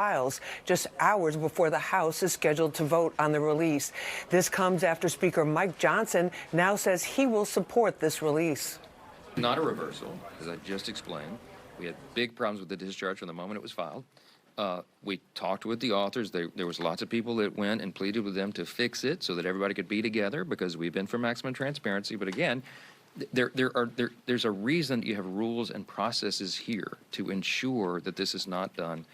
files just hours before the House is scheduled to vote on the release. This comes after Speaker Mike Johnson now says he will support this release. Not a reversal, as I just explained. We had big problems with the discharge from the moment it was filed. We talked with the authors. There was lots of people that went and pleaded with them to fix it so that everybody could be together, because we've been for maximum transparency. But again, there's a reason you have rules and processes here to ensure that this is not done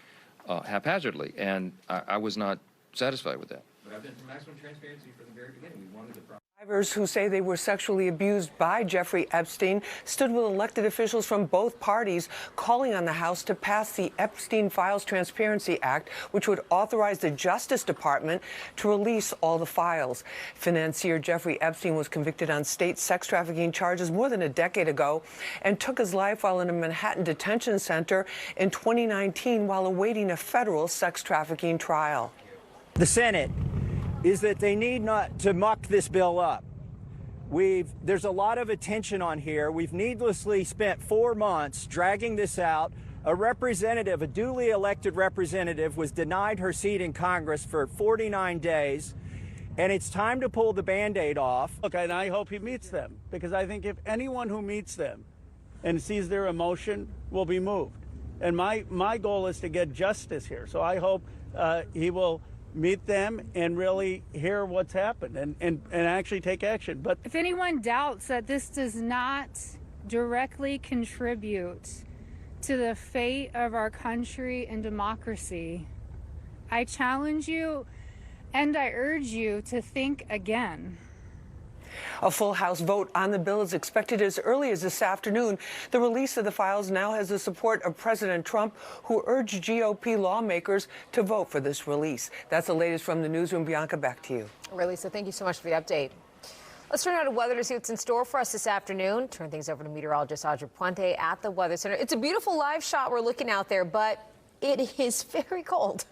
haphazardly, and I was not satisfied with that. But I've been for maximum transparency from the very beginning. We wanted the Survivors who say they were sexually abused by Jeffrey Epstein stood with elected officials from both parties, calling on the House to pass the Epstein Files Transparency Act, which would authorize the Justice Department to release all the files. Financier Jeffrey Epstein was convicted on state sex trafficking charges more than a decade ago and took his life while in a Manhattan detention center in 2019 while awaiting a federal sex trafficking trial. The Senate is that they need not to muck this bill up. There's a lot of attention on here. We've needlessly spent 4 months dragging this out. A duly elected representative was denied her seat in Congress for 49 days, and it's time to pull the Band-Aid off. Look, and I hope he meets them, because I think if anyone who meets them and sees their emotion will be moved. And my goal is to get justice here. So I hope he will meet them and really hear what's happened and actually take action. But if anyone doubts that this does not directly contribute to the fate of our country and democracy, I challenge you and I urge you to think again. A full House vote on the bill is expected as early as this afternoon. The release of the files now has the support of President Trump, who urged GOP lawmakers to vote for this release. That's the latest from the newsroom. Bianca, back to you. All right, Lisa, thank you so much for the update. Let's turn now to weather to see what's in store for us this afternoon. Turn things over to meteorologist Audrey Puente at the Weather Center. It's a beautiful live shot we're looking out there, but it is very cold.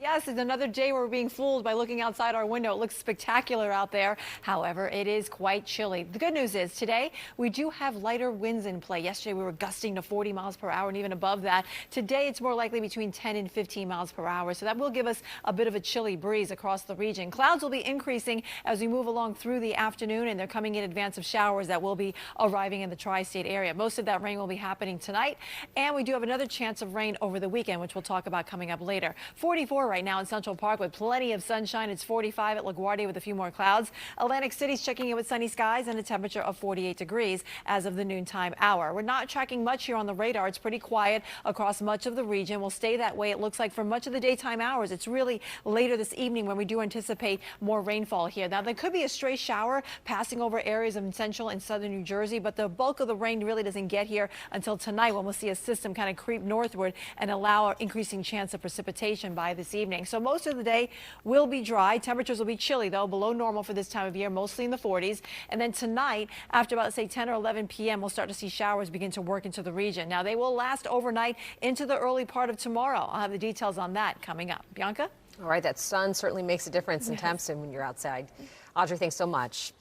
Yes, it's another day where we're being fooled by looking outside our window. It looks spectacular out there. However, it is quite chilly. The good news is today we do have lighter winds in play. Yesterday we were gusting to 40 miles per hour and even above that. Today it's more likely between 10 and 15 miles per hour. So that will give us a bit of a chilly breeze across the region. Clouds will be increasing as we move along through the afternoon, and they're coming in advance of showers that will be arriving in the tri-state area. Most of that rain will be happening tonight, and we do have another chance of rain over the weekend, which we'll talk about coming up later. 44 right now in Central Park with plenty of sunshine. It's 45 at LaGuardia with a few more clouds. Atlantic City's checking in with sunny skies and a temperature of 48 degrees as of the noontime hour. We're not tracking much here on the radar. It's pretty quiet across much of the region. We'll stay that way, it looks like, for much of the daytime hours. It's really later this evening when we do anticipate more rainfall here. Now, there could be a stray shower passing over areas of central and southern New Jersey, but the bulk of the rain really doesn't get here until tonight, when we'll see a system kind of creep northward and allow an increasing chance of precipitation by this evening. So most of the day will be dry. Temperatures will be chilly, though, below normal for this time of year, mostly in the 40s. And then tonight, after about, say, 10 or 11 p.m., we'll start to see showers begin to work into the region. Now, they will last overnight into the early part of tomorrow. I'll have the details on that coming up. Bianca? All right, that sun certainly makes a difference in temps when you're outside. Audrey, thanks so much.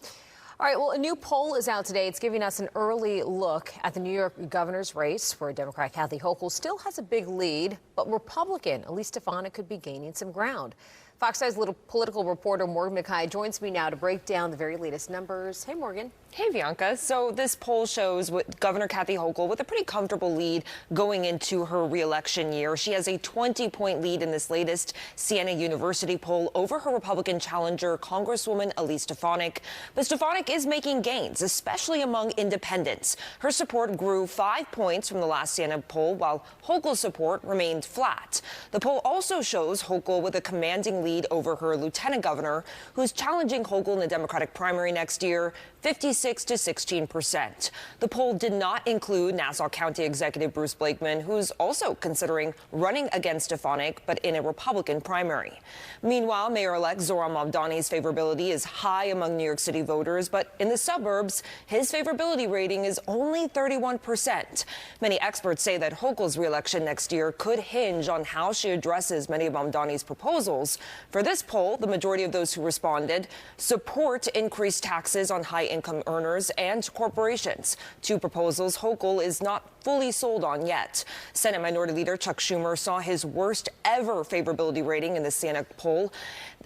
All right, well, a new poll is out today. It's giving us an early look at the New York governor's race, where Democrat Kathy Hochul still has a big lead, but Republican Elise Stefanik could be gaining some ground. Fox 5's little political reporter Morgan McKay joins me now to break down the very latest numbers. Hey, Morgan. Hey, Bianca. So this poll shows Governor Kathy Hochul with a pretty comfortable lead going into her re-election year. She has a 20-point lead in this latest Siena University poll over her Republican challenger, Congresswoman Elise Stefanik. But Stefanik is making gains, especially among independents. Her support grew 5 points from the last Siena poll, while Hochul's support remained flat. The poll also shows Hochul with a commanding lead over her lieutenant governor, who's challenging Hochul in the Democratic primary next year, 56 to 16%. The poll did not include Nassau County Executive Bruce Blakeman, who's also considering running against Stefanik, but in a Republican primary. Meanwhile, Mayor-elect Zohran Mamdani's favorability is high among New York City voters, but in the suburbs, his favorability rating is only 31%. Many experts say that Hochul's re-election next year could hinge on how she addresses many of Mamdani's proposals. For this poll, the majority of those who responded support increased taxes on high-income earners and corporations, two proposals Hochul is not fully sold on yet. Senate Minority Leader Chuck Schumer saw his worst ever favorability rating in the Siena poll,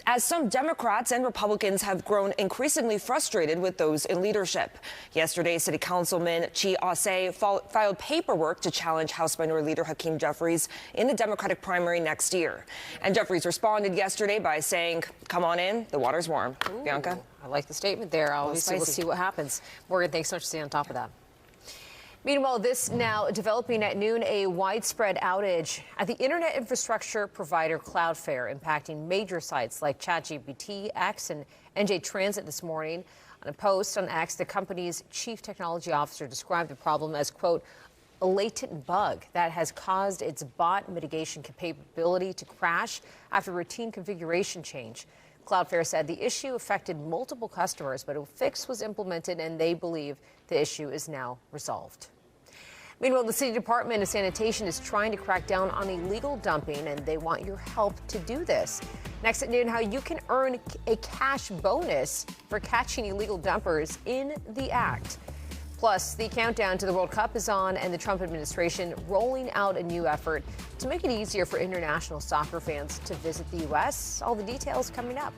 as some Democrats and Republicans have grown increasingly frustrated with those in leadership. Yesterday, City Councilman Chi Ase filed paperwork to challenge House Minority Leader Hakeem Jeffries in the Democratic primary next year. And Jeffries responded yesterday by saying, "Come on in, the water's warm." Ooh, Bianca? I like the statement there. Obviously, we'll see what happens. Morgan, thanks so much for staying on top of that. Meanwhile, this now developing at noon, a widespread outage at the internet infrastructure provider Cloudflare, impacting major sites like ChatGPT, X, and NJ Transit this morning. On a post on X, the company's chief technology officer described the problem as, quote, a latent bug that has caused its bot mitigation capability to crash after routine configuration change. Cloudflare said the issue affected multiple customers, but a fix was implemented and they believe the issue is now resolved. Meanwhile, the City Department of Sanitation is trying to crack down on illegal dumping, and they want your help to do this. Next at noon, how you can earn a cash bonus for catching illegal dumpers in the act. Plus, the countdown to the World Cup is on, and the Trump administration rolling out a new effort to make it easier for international soccer fans to visit the U.S. All the details coming up.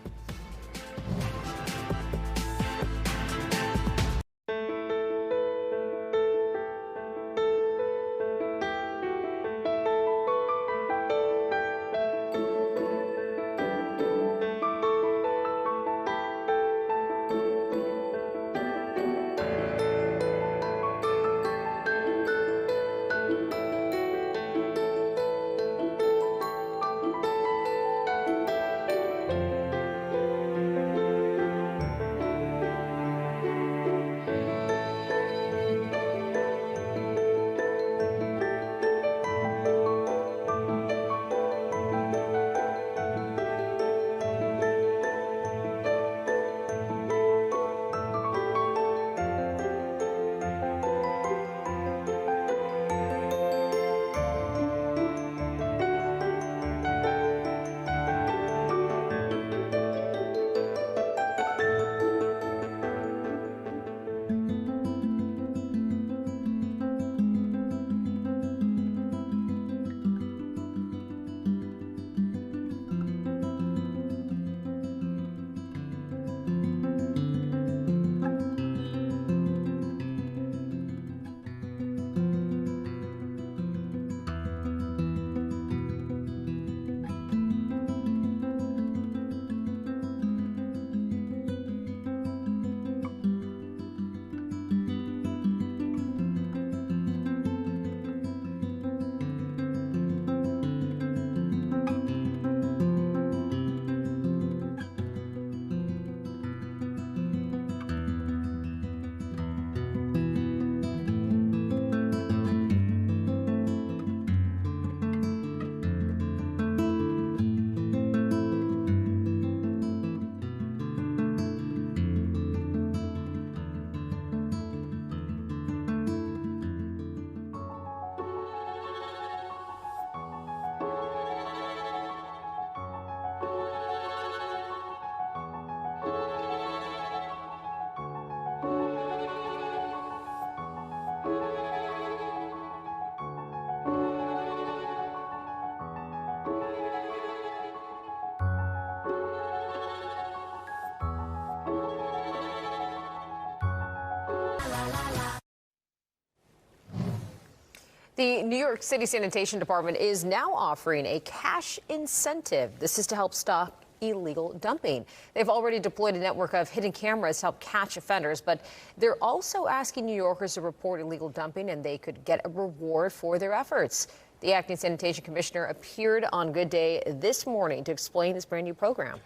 The New York City Sanitation Department is now offering a cash incentive. This is to help stop illegal dumping. They've already deployed a network of hidden cameras to help catch offenders, but they're also asking New Yorkers to report illegal dumping, and they could get a reward for their efforts. The acting sanitation commissioner appeared on Good Day this morning to explain this brand new program.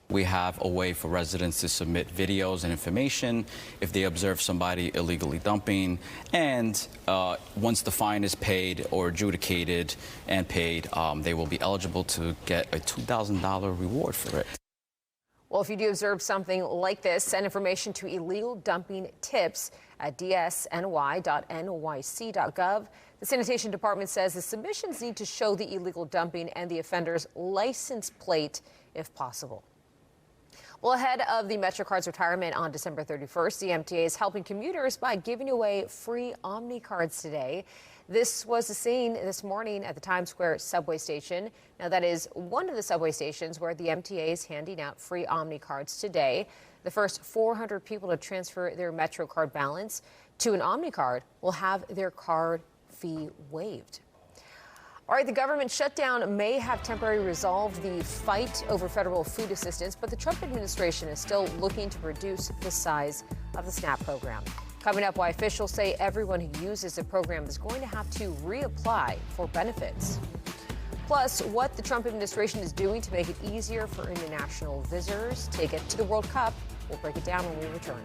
We have a way for residents to submit videos and information if they observe somebody illegally dumping. And once the fine is paid or adjudicated and paid, they will be eligible to get a $2,000 reward for it. Well, if you do observe something like this, send information to illegal dumping tips at dsny.nyc.gov. The Sanitation Department says the submissions need to show the illegal dumping and the offender's license plate if possible. Well, ahead of the MetroCard's retirement on December 31st, the MTA is helping commuters by giving away free Omni cards today. This was the scene this morning at the Times Square subway station. Now, that is one of the subway stations where the MTA is handing out free Omni cards today. The first 400 people to transfer their MetroCard balance to an Omni card will have their card fee waived. All right, the government shutdown may have temporarily resolved the fight over federal food assistance, but the Trump administration is still looking to reduce the size of the SNAP program. Coming up, why officials say everyone who uses the program is going to have to reapply for benefits. Plus, what the Trump administration is doing to make it easier for international visitors to get to the World Cup. We'll break it down when we return.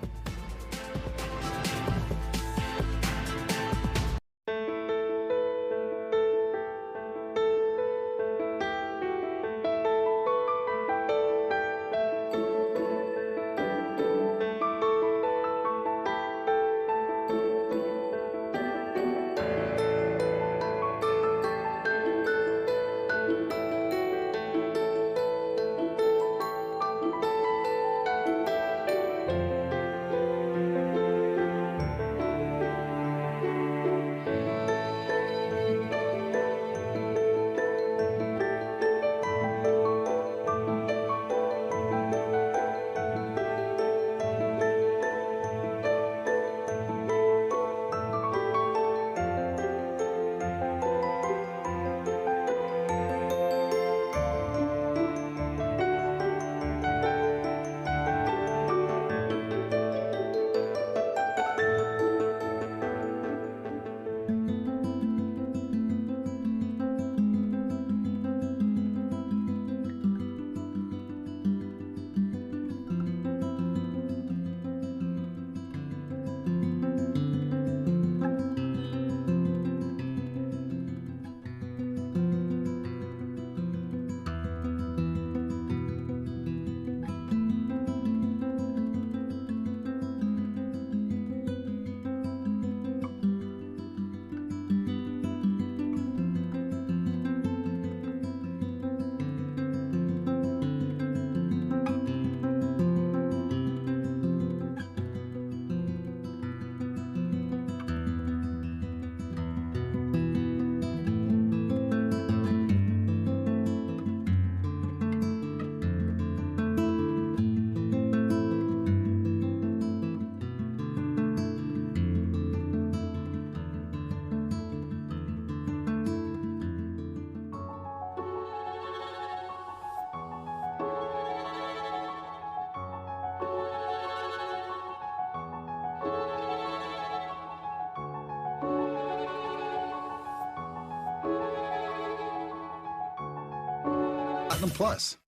Plus.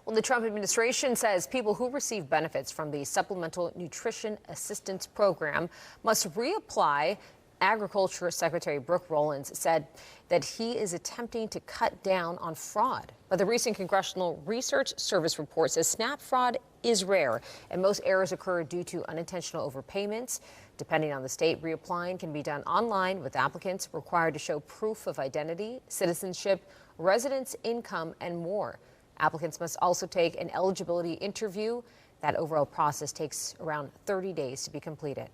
Well, the Trump administration says people who receive benefits from the Supplemental Nutrition Assistance Program must reapply. Agriculture Secretary Brooke Rollins said that he is attempting to cut down on fraud. But the recent Congressional Research Service report says SNAP fraud is rare, and most errors occur due to unintentional overpayments. Depending on the state, reapplying can be done online, with applicants required to show proof of identity, citizenship, residence, income, and more. Applicants must also take an eligibility interview. That overall process takes around 30 days to be completed.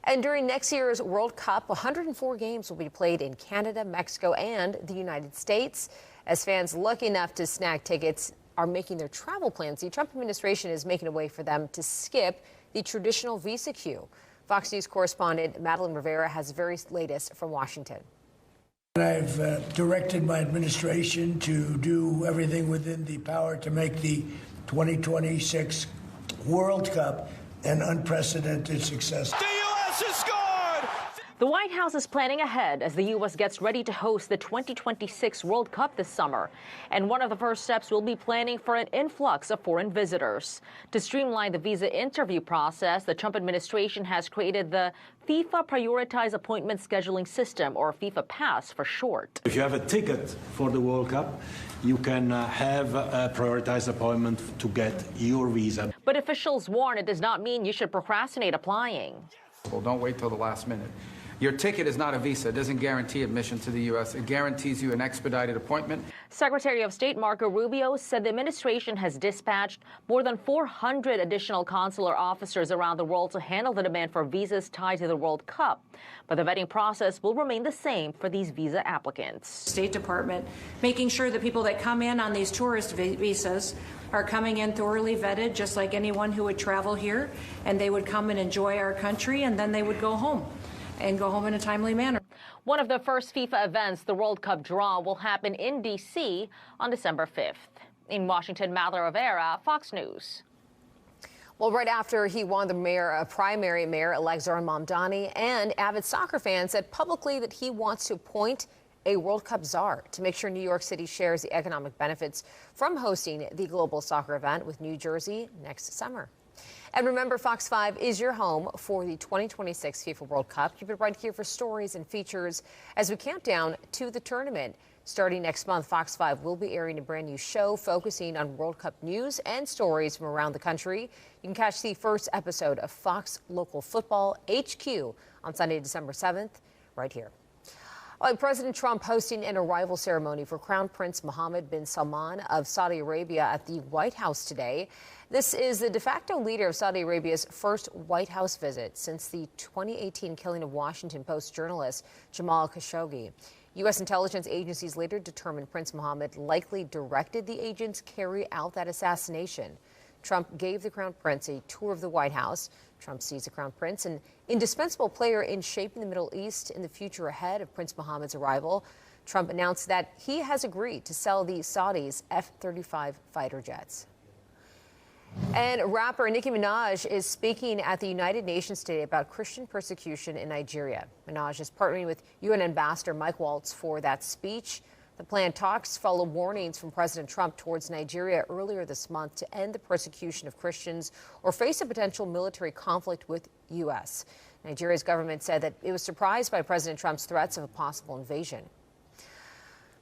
And during next year's World Cup, 104 games will be played in Canada, Mexico, and the United States. As fans lucky enough to snag tickets are making their travel plans, the Trump administration is making a way for them to skip the traditional visa queue. Fox News correspondent Madeline Rivera has the very latest from Washington. I've directed my administration to do everything within the power to make the 2026 World Cup an unprecedented success. The U.S. has scored! The White House is planning ahead as the U.S. gets ready to host the 2026 World Cup this summer. And one of the first steps will be planning for an influx of foreign visitors. To streamline the visa interview process, the Trump administration has created the FIFA Prioritized Appointment Scheduling System, or FIFA Pass for short. If you have a ticket for the World Cup, you can have a prioritized appointment to get your visa. But officials warn it does not mean you should procrastinate applying. Well, don't wait till the last minute. Your ticket is not a visa. It doesn't guarantee admission to the U.S. It guarantees you an expedited appointment. Secretary of State Marco Rubio said the administration has dispatched more than 400 additional consular officers around the world to handle the demand for visas tied to the World Cup. But the vetting process will remain the same for these visa applicants. State Department making sure that people that come in on these tourist visas are coming in thoroughly vetted, just like anyone who would travel here, and they would come and enjoy our country, and then they would go home. And go home in a timely manner. One of the first FIFA events, the World Cup draw, will happen in D.C. on December 5th. In Washington, Madla Rivera, Fox News. Well, right after he won the primary, Mayor-elect Zohran Mamdani and avid soccer fans said publicly that he wants to appoint a World Cup czar to make sure New York City shares the economic benefits from hosting the global soccer event with New Jersey next summer. And remember, Fox 5 is your home for the 2026 FIFA World Cup. Keep it right here for stories and features as we count down to the tournament. Starting next month, Fox 5 will be airing a brand new show focusing on World Cup news and stories from around the country. You can catch the first episode of Fox Local Football HQ on Sunday, December 7th, right here. President Trump hosting an arrival ceremony for Crown Prince Mohammed bin Salman of Saudi Arabia at the White House today. This is the de facto leader of Saudi Arabia's first White House visit since the 2018 killing of Washington Post journalist Jamal Khashoggi. U.S. intelligence agencies later determined Prince Mohammed likely directed the agents carry out that assassination. Trump gave the Crown Prince a tour of the White House. Trump sees the Crown Prince an indispensable player in shaping the Middle East in the future ahead of Prince Mohammed's arrival. Trump announced that he has agreed to sell the Saudis F-35 fighter jets. And rapper Nicki Minaj is speaking at the United Nations today about Christian persecution in Nigeria. Minaj is partnering with UN Ambassador Mike Waltz for that speech. The planned talks follow warnings from President Trump towards Nigeria earlier this month to end the persecution of Christians or face a potential military conflict with U.S. Nigeria's government said that it was surprised by President Trump's threats of a possible invasion.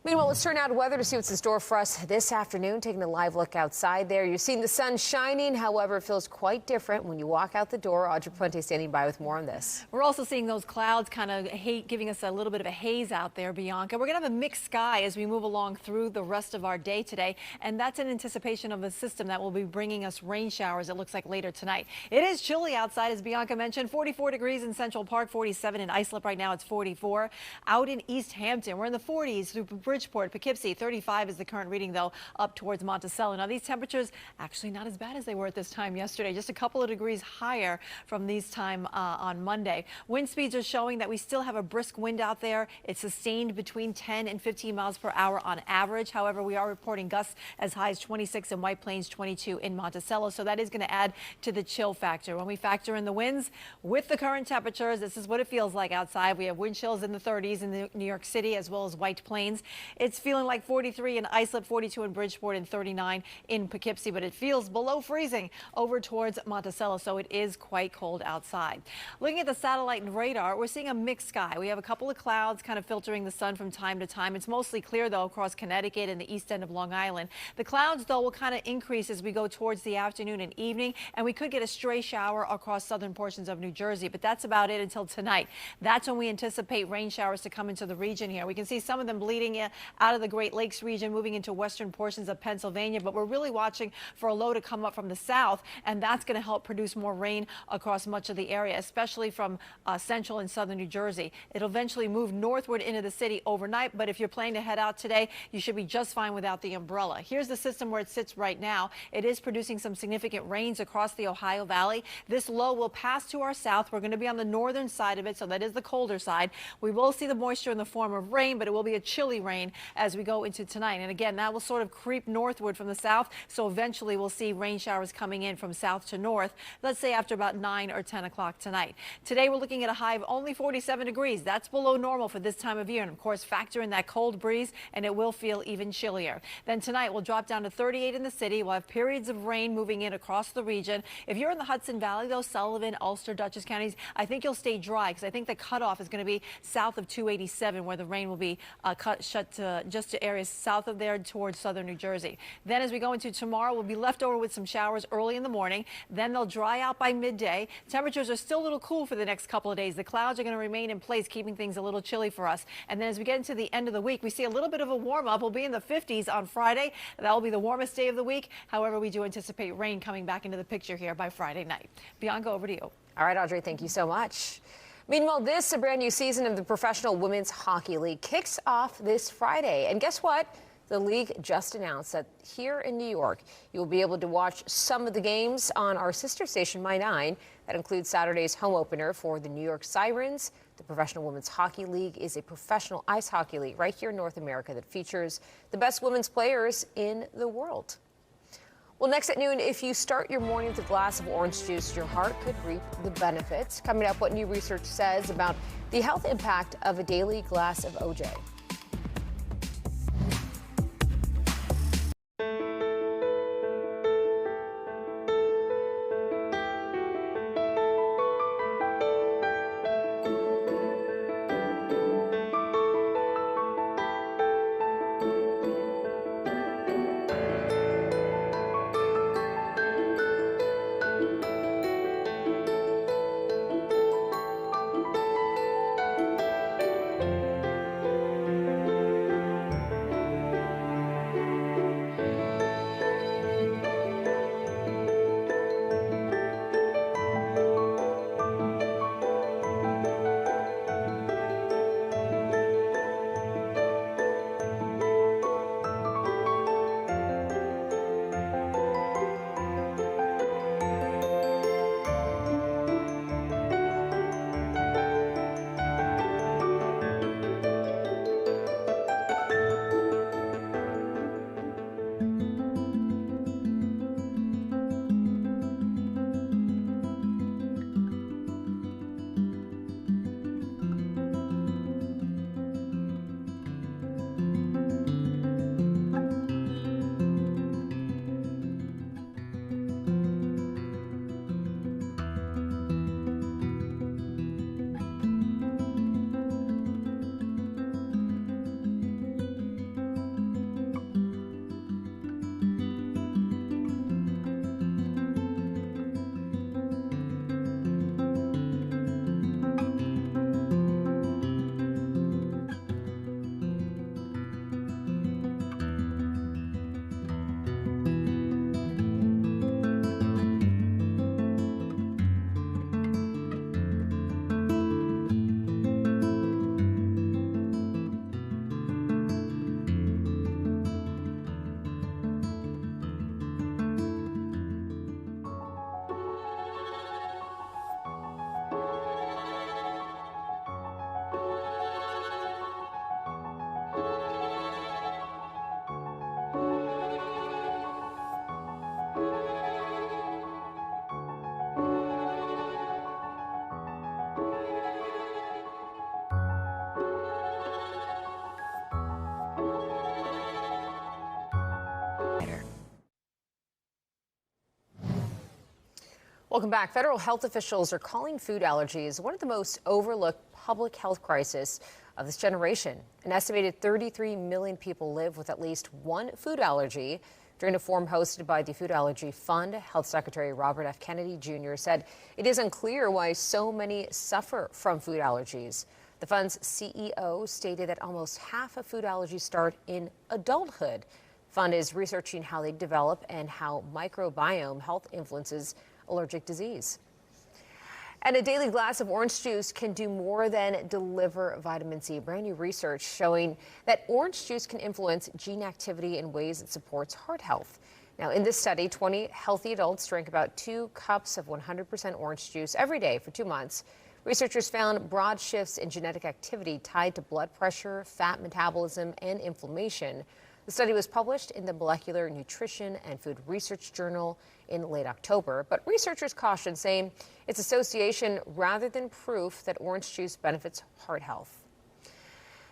Meanwhile, let's turn now to weather to see what's in store for us this afternoon. Taking a live look outside there. You're seeing the sun shining. However, it feels quite different when you walk out the door. Audrey Puente standing by with more on this. We're also seeing those clouds kind of giving us a little bit of a haze out there, Bianca. We're going to have a mixed sky as we move along through the rest of our day today. And that's in anticipation of a system that will be bringing us rain showers, it looks like, later tonight. It is chilly outside, as Bianca mentioned. 44 degrees in Central Park, 47 in Islip. Right now it's 44. Out in East Hampton, we're in the 40s through Bridgeport, Poughkeepsie. 35 is the current reading, though, up towards Monticello. Now, these temperatures actually not as bad as they were at this time yesterday, just a couple of degrees higher from these time on Monday. Wind speeds are showing that we still have a brisk wind out there. It's sustained between 10 and 15 miles per hour on average. However, we are reporting gusts as high as 26 in White Plains, 22 in Monticello. So that is going to add to the chill factor. When we factor in the winds with the current temperatures, this is what it feels like outside. We have wind chills in the 30s in New York City as well as White Plains. It's feeling like 43 in Islip, 42 in Bridgeport, and 39 in Poughkeepsie, but it feels below freezing over towards Monticello, so it is quite cold outside. Looking at the satellite and radar, we're seeing a mixed sky. We have a couple of clouds kind of filtering the sun from time to time. It's mostly clear, though, across Connecticut and the east end of Long Island. The clouds, though, will kind of increase as we go towards the afternoon and evening, and we could get a stray shower across southern portions of New Jersey, but that's about it until tonight. That's when we anticipate rain showers to come into the region here. We can see some of them bleeding out of the Great Lakes region, moving into western portions of Pennsylvania, but we're really watching for a low to come up from the south, and that's going to help produce more rain across much of the area, especially from central and southern New Jersey. It'll eventually move northward into the city overnight, but if you're planning to head out today, you should be just fine without the umbrella. Here's the system where it sits right now. It is producing some significant rains across the Ohio Valley. This low will pass to our south. We're going to be on the northern side of it, so that is the colder side. We will see the moisture in the form of rain, but it will be a chilly rain. rain as we go into tonight. And again, that will sort of creep northward from the south. So eventually we'll see rain showers coming in from south to north, let's say after about 9 or 10 o'clock tonight. Today, we're looking at a high of only 47 degrees. That's below normal for this time of year. And of course, factor in that cold breeze and it will feel even chillier. Then tonight, we'll drop down to 38 in the city. We'll have periods of rain moving in across the region. If you're in the Hudson Valley, though, Sullivan, Ulster, Dutchess counties, I think you'll stay dry because I think the cutoff is going to be south of 287, where the rain will be shut to just to areas south of there towards southern New Jersey. Then as we go into tomorrow, we'll be left over with some showers early in the morning. Then they'll dry out by midday. Temperatures are still a little cool for the next couple of days. The clouds are going to remain in place, keeping things a little chilly for us. And then as we get into the end of the week, we see a little bit of a warm up. We'll be in the 50s on Friday. That will be the warmest day of the week. However, we do anticipate rain coming back into the picture here by Friday night. Bianca, over to you. All right, Audrey, thank you so much. Meanwhile, a brand new season of the Professional Women's Hockey League kicks off this Friday. And guess what? The league just announced that here in New York, you will be able to watch some of the games on our sister station, My 9. That includes Saturday's home opener for the New York Sirens. The Professional Women's Hockey League is a professional ice hockey league right here in North America that features the best women's players in the world. Well, next at noon, if you start your morning with a glass of orange juice, your heart could reap the benefits. Coming up, what new research says about the health impact of a daily glass of OJ. Welcome back. Federal health officials are calling food allergies one of the most overlooked public health crises of this generation. An estimated 33 million people live with at least one food allergy. During a forum hosted by the Food Allergy Fund, Health Secretary Robert F. Kennedy Jr. said it is unclear why so many suffer from food allergies. The fund's CEO stated that almost half of food allergies start in adulthood. The fund is researching how they develop and how microbiome health influences allergic disease. And a daily glass of orange juice can do more than deliver vitamin C. Brand new research showing that orange juice can influence gene activity in ways that supports heart health. Now, in this study, 20 healthy adults drank about 2 cups of 100% orange juice every day for 2 months. Researchers found broad shifts in genetic activity tied to blood pressure, fat metabolism, and inflammation. The study was published in the Molecular Nutrition and Food Research Journal in late October, but researchers caution, saying it's association rather than proof that orange juice benefits heart health.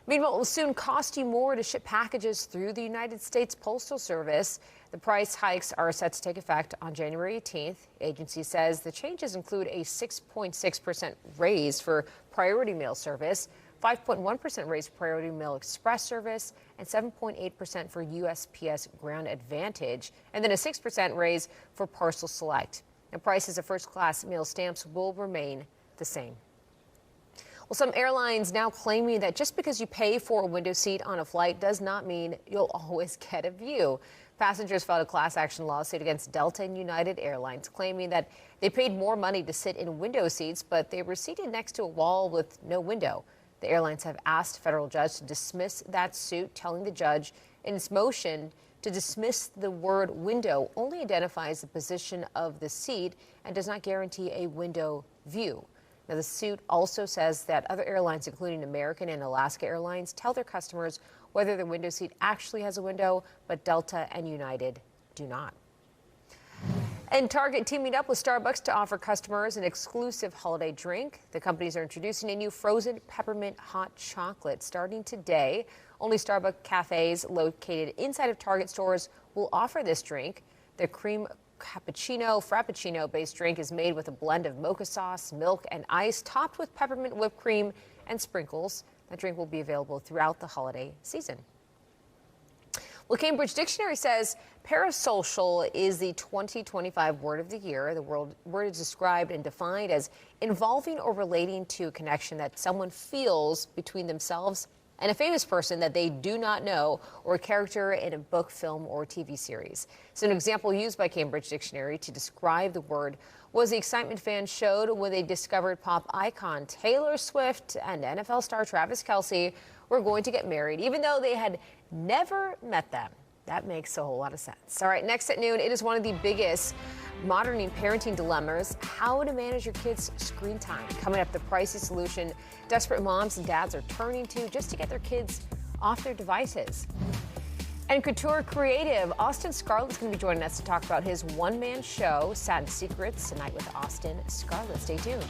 Meanwhile, it will soon cost you more to ship packages through the United States Postal Service. The price hikes are set to take effect on January 18th. The agency says the changes include a 6.6% raise for Priority Mail Service, 5.1% raise for Priority Mail Express service, and 7.8% for USPS Ground Advantage, and then a 6% raise for Parcel Select. The prices of first-class mail stamps will remain the same. Well, some airlines now claiming that just because you pay for a window seat on a flight does not mean you'll always get a view. Passengers filed a class action lawsuit against Delta and United Airlines, claiming that they paid more money to sit in window seats, but they were seated next to a wall with no window. The airlines have asked a federal judge to dismiss that suit, telling the judge in its motion to dismiss the word window only identifies the position of the seat and does not guarantee a window view. Now, the suit also says that other airlines, including American and Alaska Airlines, tell their customers whether the window seat actually has a window, but Delta and United do not. And Target teaming up with Starbucks to offer customers an exclusive holiday drink. The companies are introducing a new frozen peppermint hot chocolate starting today. Only Starbucks cafes located inside of Target stores will offer this drink. The cream frappuccino based drink is made with a blend of mocha sauce, milk, and ice, topped with peppermint whipped cream and sprinkles. That drink will be available throughout the holiday season. Well, Cambridge Dictionary says parasocial is the 2025 word of the year. The word is described and defined as involving or relating to a connection that someone feels between themselves and a famous person that they do not know, or a character in a book, film, or TV series. So an example used by Cambridge Dictionary to describe the word was the excitement fans showed when they discovered pop icon Taylor Swift and NFL star Travis Kelce were going to get married, even though they had never met them. That makes a whole lot of sense. All right, next at noon, it is one of the biggest modern parenting dilemmas, how to manage your kids' screen time. Coming up, the pricey solution desperate moms and dads are turning to just to get their kids off their devices. And couture creative Austin Scarlett's going to be joining us to talk about his one-man show, Satin Secrets, tonight with Austin Scarlett. Stay tuned.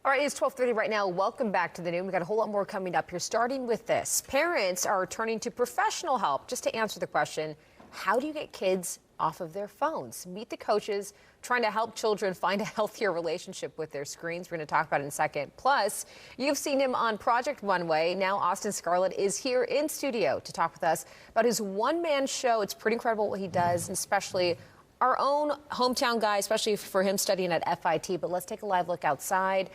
All right, it's 12:30 right now. Welcome back to the Noon. We've got a whole lot more coming up here, starting with this. Parents are turning to professional help just to answer the question, how do you get kids off of their phones? Meet the coaches trying to help children find a healthier relationship with their screens. We're going to talk about it in a second. Plus, you've seen him on Project One Way. Now Austin Scarlett is here in studio to talk with us about his one-man show. It's pretty incredible what he does, and especially our own hometown guy, especially for him studying at FIT. But let's take a live look outside.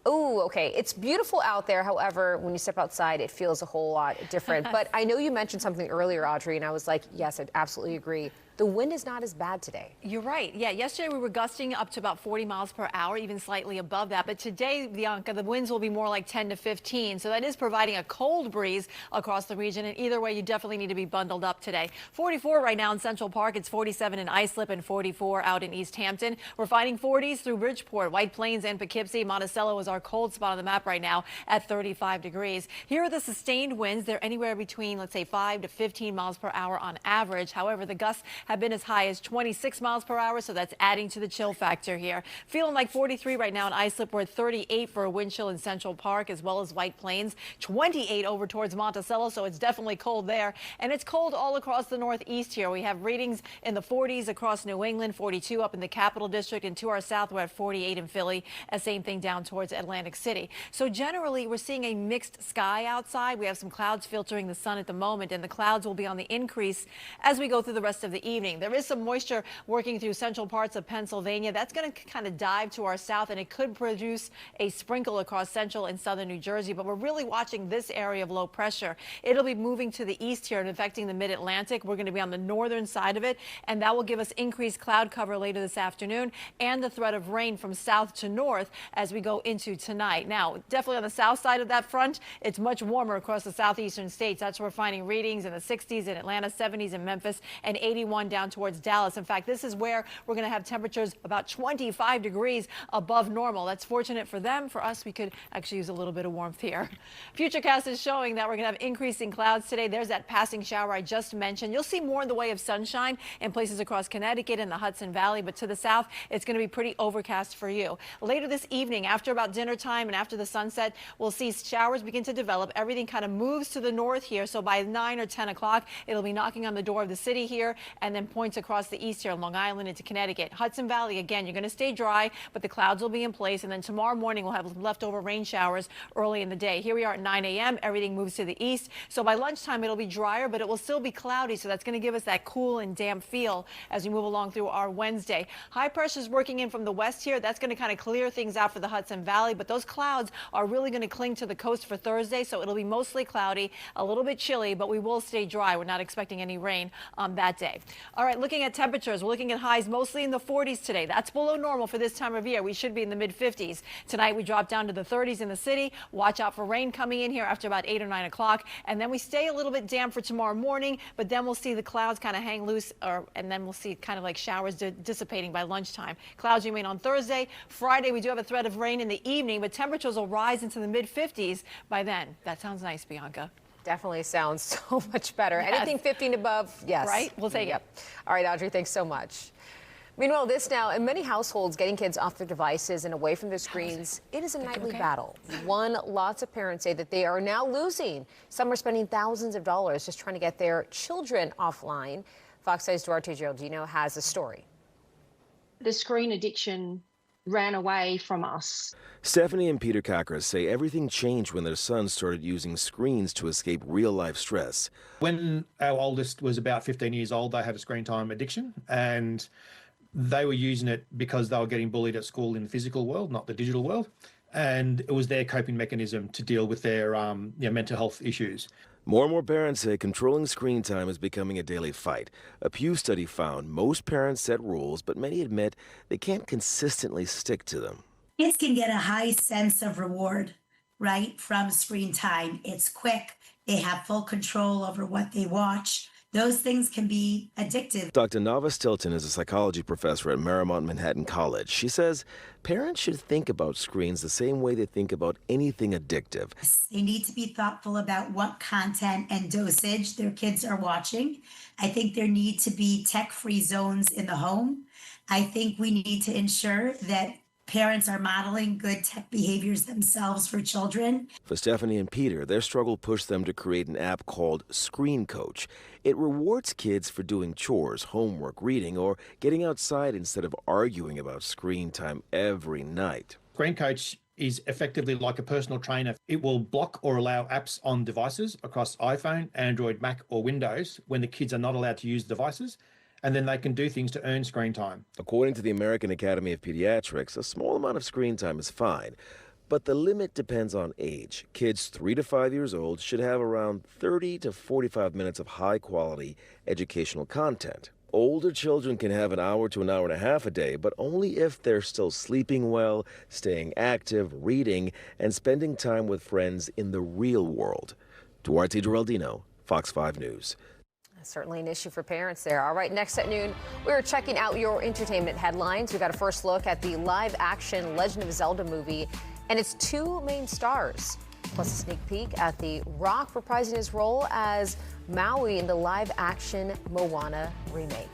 Oh, okay. It's beautiful out there. However, when you step outside, it feels a whole lot different. But I know you mentioned something earlier, Audrey, and I was like, yes, I absolutely agree. The wind is not as bad today. You're right. Yeah, yesterday we were gusting up to about 40 miles per hour, even slightly above that. But today, Bianca, the winds will be more like 10 to 15. So that is providing a cold breeze across the region. And either way, you definitely need to be bundled up today. 44 right now in Central Park. It's 47 in Islip and 44 out in East Hampton. We're finding 40s through Bridgeport, White Plains, and Poughkeepsie. Monticello is our cold spot on the map right now at 35 degrees. Here are the sustained winds. They're anywhere between, let's say, 5 to 15 miles per hour on average. However, the gusts have been as high as 26 miles per hour, so that's adding to the chill factor here. Feeling like 43 right now in Islip. We're at 38 for a wind chill in Central Park as well as White Plains. 28 over towards Monticello, so it's definitely cold there. And it's cold all across the Northeast here. We have readings in the 40s across New England, 42 up in the Capital District, and to our south we're at 48 in Philly. Same thing down towards Atlantic City. So generally we're seeing a mixed sky outside. We have some clouds filtering the sun at the moment, and the clouds will be on the increase as we go through the rest of the evening. There is some moisture working through central parts of Pennsylvania. That's going to kind of dive to our south, and it could produce a sprinkle across central and southern New Jersey. But we're really watching this area of low pressure. It'll be moving to the east here and affecting the mid-Atlantic. We're going to be on the northern side of it, and that will give us increased cloud cover later this afternoon and the threat of rain from south to north as we go into tonight. Now, definitely on the south side of that front, it's much warmer across the southeastern states. That's where we're finding readings in the 60s in Atlanta, 70s in Memphis, and 81 down towards Dallas. In fact, this is where we're going to have temperatures about 25 degrees above normal. That's fortunate for them. For us, we could actually use a little bit of warmth here. Futurecast is showing that we're going to have increasing clouds today. There's that passing shower I just mentioned. You'll see more in the way of sunshine in places across Connecticut and the Hudson Valley, but to the south, it's going to be pretty overcast for you. Later this evening, after about dinner time and after the sunset, we'll see showers begin to develop. Everything kind of moves to the north here, so by 9 or 10 o'clock, it'll be knocking on the door of the city here and then points across the east here on Long Island into Connecticut. Hudson Valley, again, you're going to stay dry, but the clouds will be in place, and then tomorrow morning we'll have leftover rain showers early in the day. Here we are at 9 a.m. Everything moves to the east, so by lunchtime it'll be drier, but it will still be cloudy, so that's going to give us that cool and damp feel as we move along through our Wednesday. High pressure is working in from the west here. That's going to kind of clear things out for the Hudson Valley, but those clouds are really going to cling to the coast for Thursday, so it'll be mostly cloudy, a little bit chilly, but we will stay dry. We're not expecting any rain that day. All right, looking at temperatures, we're looking at highs mostly in the 40s today. That's below normal for this time of year. We should be in the mid-50s. Tonight we drop down to the 30s in the city. Watch out for rain coming in here after about 8 or 9 o'clock, and then we stay a little bit damp for tomorrow morning, but then we'll see the clouds kind of hang loose, and then we'll see kind of like showers dissipating by lunchtime. Clouds remain on Thursday. Friday we do have a threat of rain in the evening, but temperatures will rise into the mid-50s by then. That sounds nice, Bianca. Definitely sounds so much better. Yes. Anything 15 above, yes. Right? We'll take it. All right, Audrey, thanks so much. Meanwhile, this now, in many households, getting kids off their devices and away from their screens, it is a nightly battle. Lots of parents say that they are now losing. Some are spending thousands of dollars just trying to get their children offline. Fox 5's Duarte Geraldino has a story. The screen addiction ran away from us. Stephanie and Peter Kakras say everything changed when their sons started using screens to escape real-life stress. When our oldest was about 15 years old, they had a screen time addiction, and they were using it because they were getting bullied at school in the physical world, not the digital world, and it was their coping mechanism to deal with their mental health issues. More and more parents say controlling screen time is becoming a daily fight. A Pew study found most parents set rules, but many admit they can't consistently stick to them. Kids can get a high sense of reward, right, from screen time. It's quick. They have full control over what they watch. Those things can be addictive. Dr. Nava Stilton is a psychology professor at Marymount Manhattan College. She says parents should think about screens the same way they think about anything addictive. They need to be thoughtful about what content and dosage their kids are watching. I think there need to be tech-free zones in the home. I think we need to ensure that Parents are modeling good tech behaviors themselves for children. For Stephanie and Peter, their struggle pushed them to create an app called Screen Coach. It rewards kids for doing chores, homework, reading, or getting outside instead of arguing about screen time every night. Screen Coach is effectively like a personal trainer. It will block or allow apps on devices across iPhone, Android, Mac, or Windows when the kids are not allowed to use devices, and then they can do things to earn screen time. According to the American Academy of Pediatrics, a small amount of screen time is fine, but the limit depends on age. Kids 3 to 5 years old should have around 30 to 45 minutes of high-quality educational content. Older children can have an hour to an hour and a half a day, but only if they're still sleeping well, staying active, reading, and spending time with friends in the real world. Duarte Geraldino, Fox 5 News. Certainly an issue for parents there. All right, next at noon, we're checking out your entertainment headlines. We got a first look at the live-action Legend of Zelda movie and its 2 main stars, plus a sneak peek at The Rock reprising his role as Maui in the live-action Moana remake.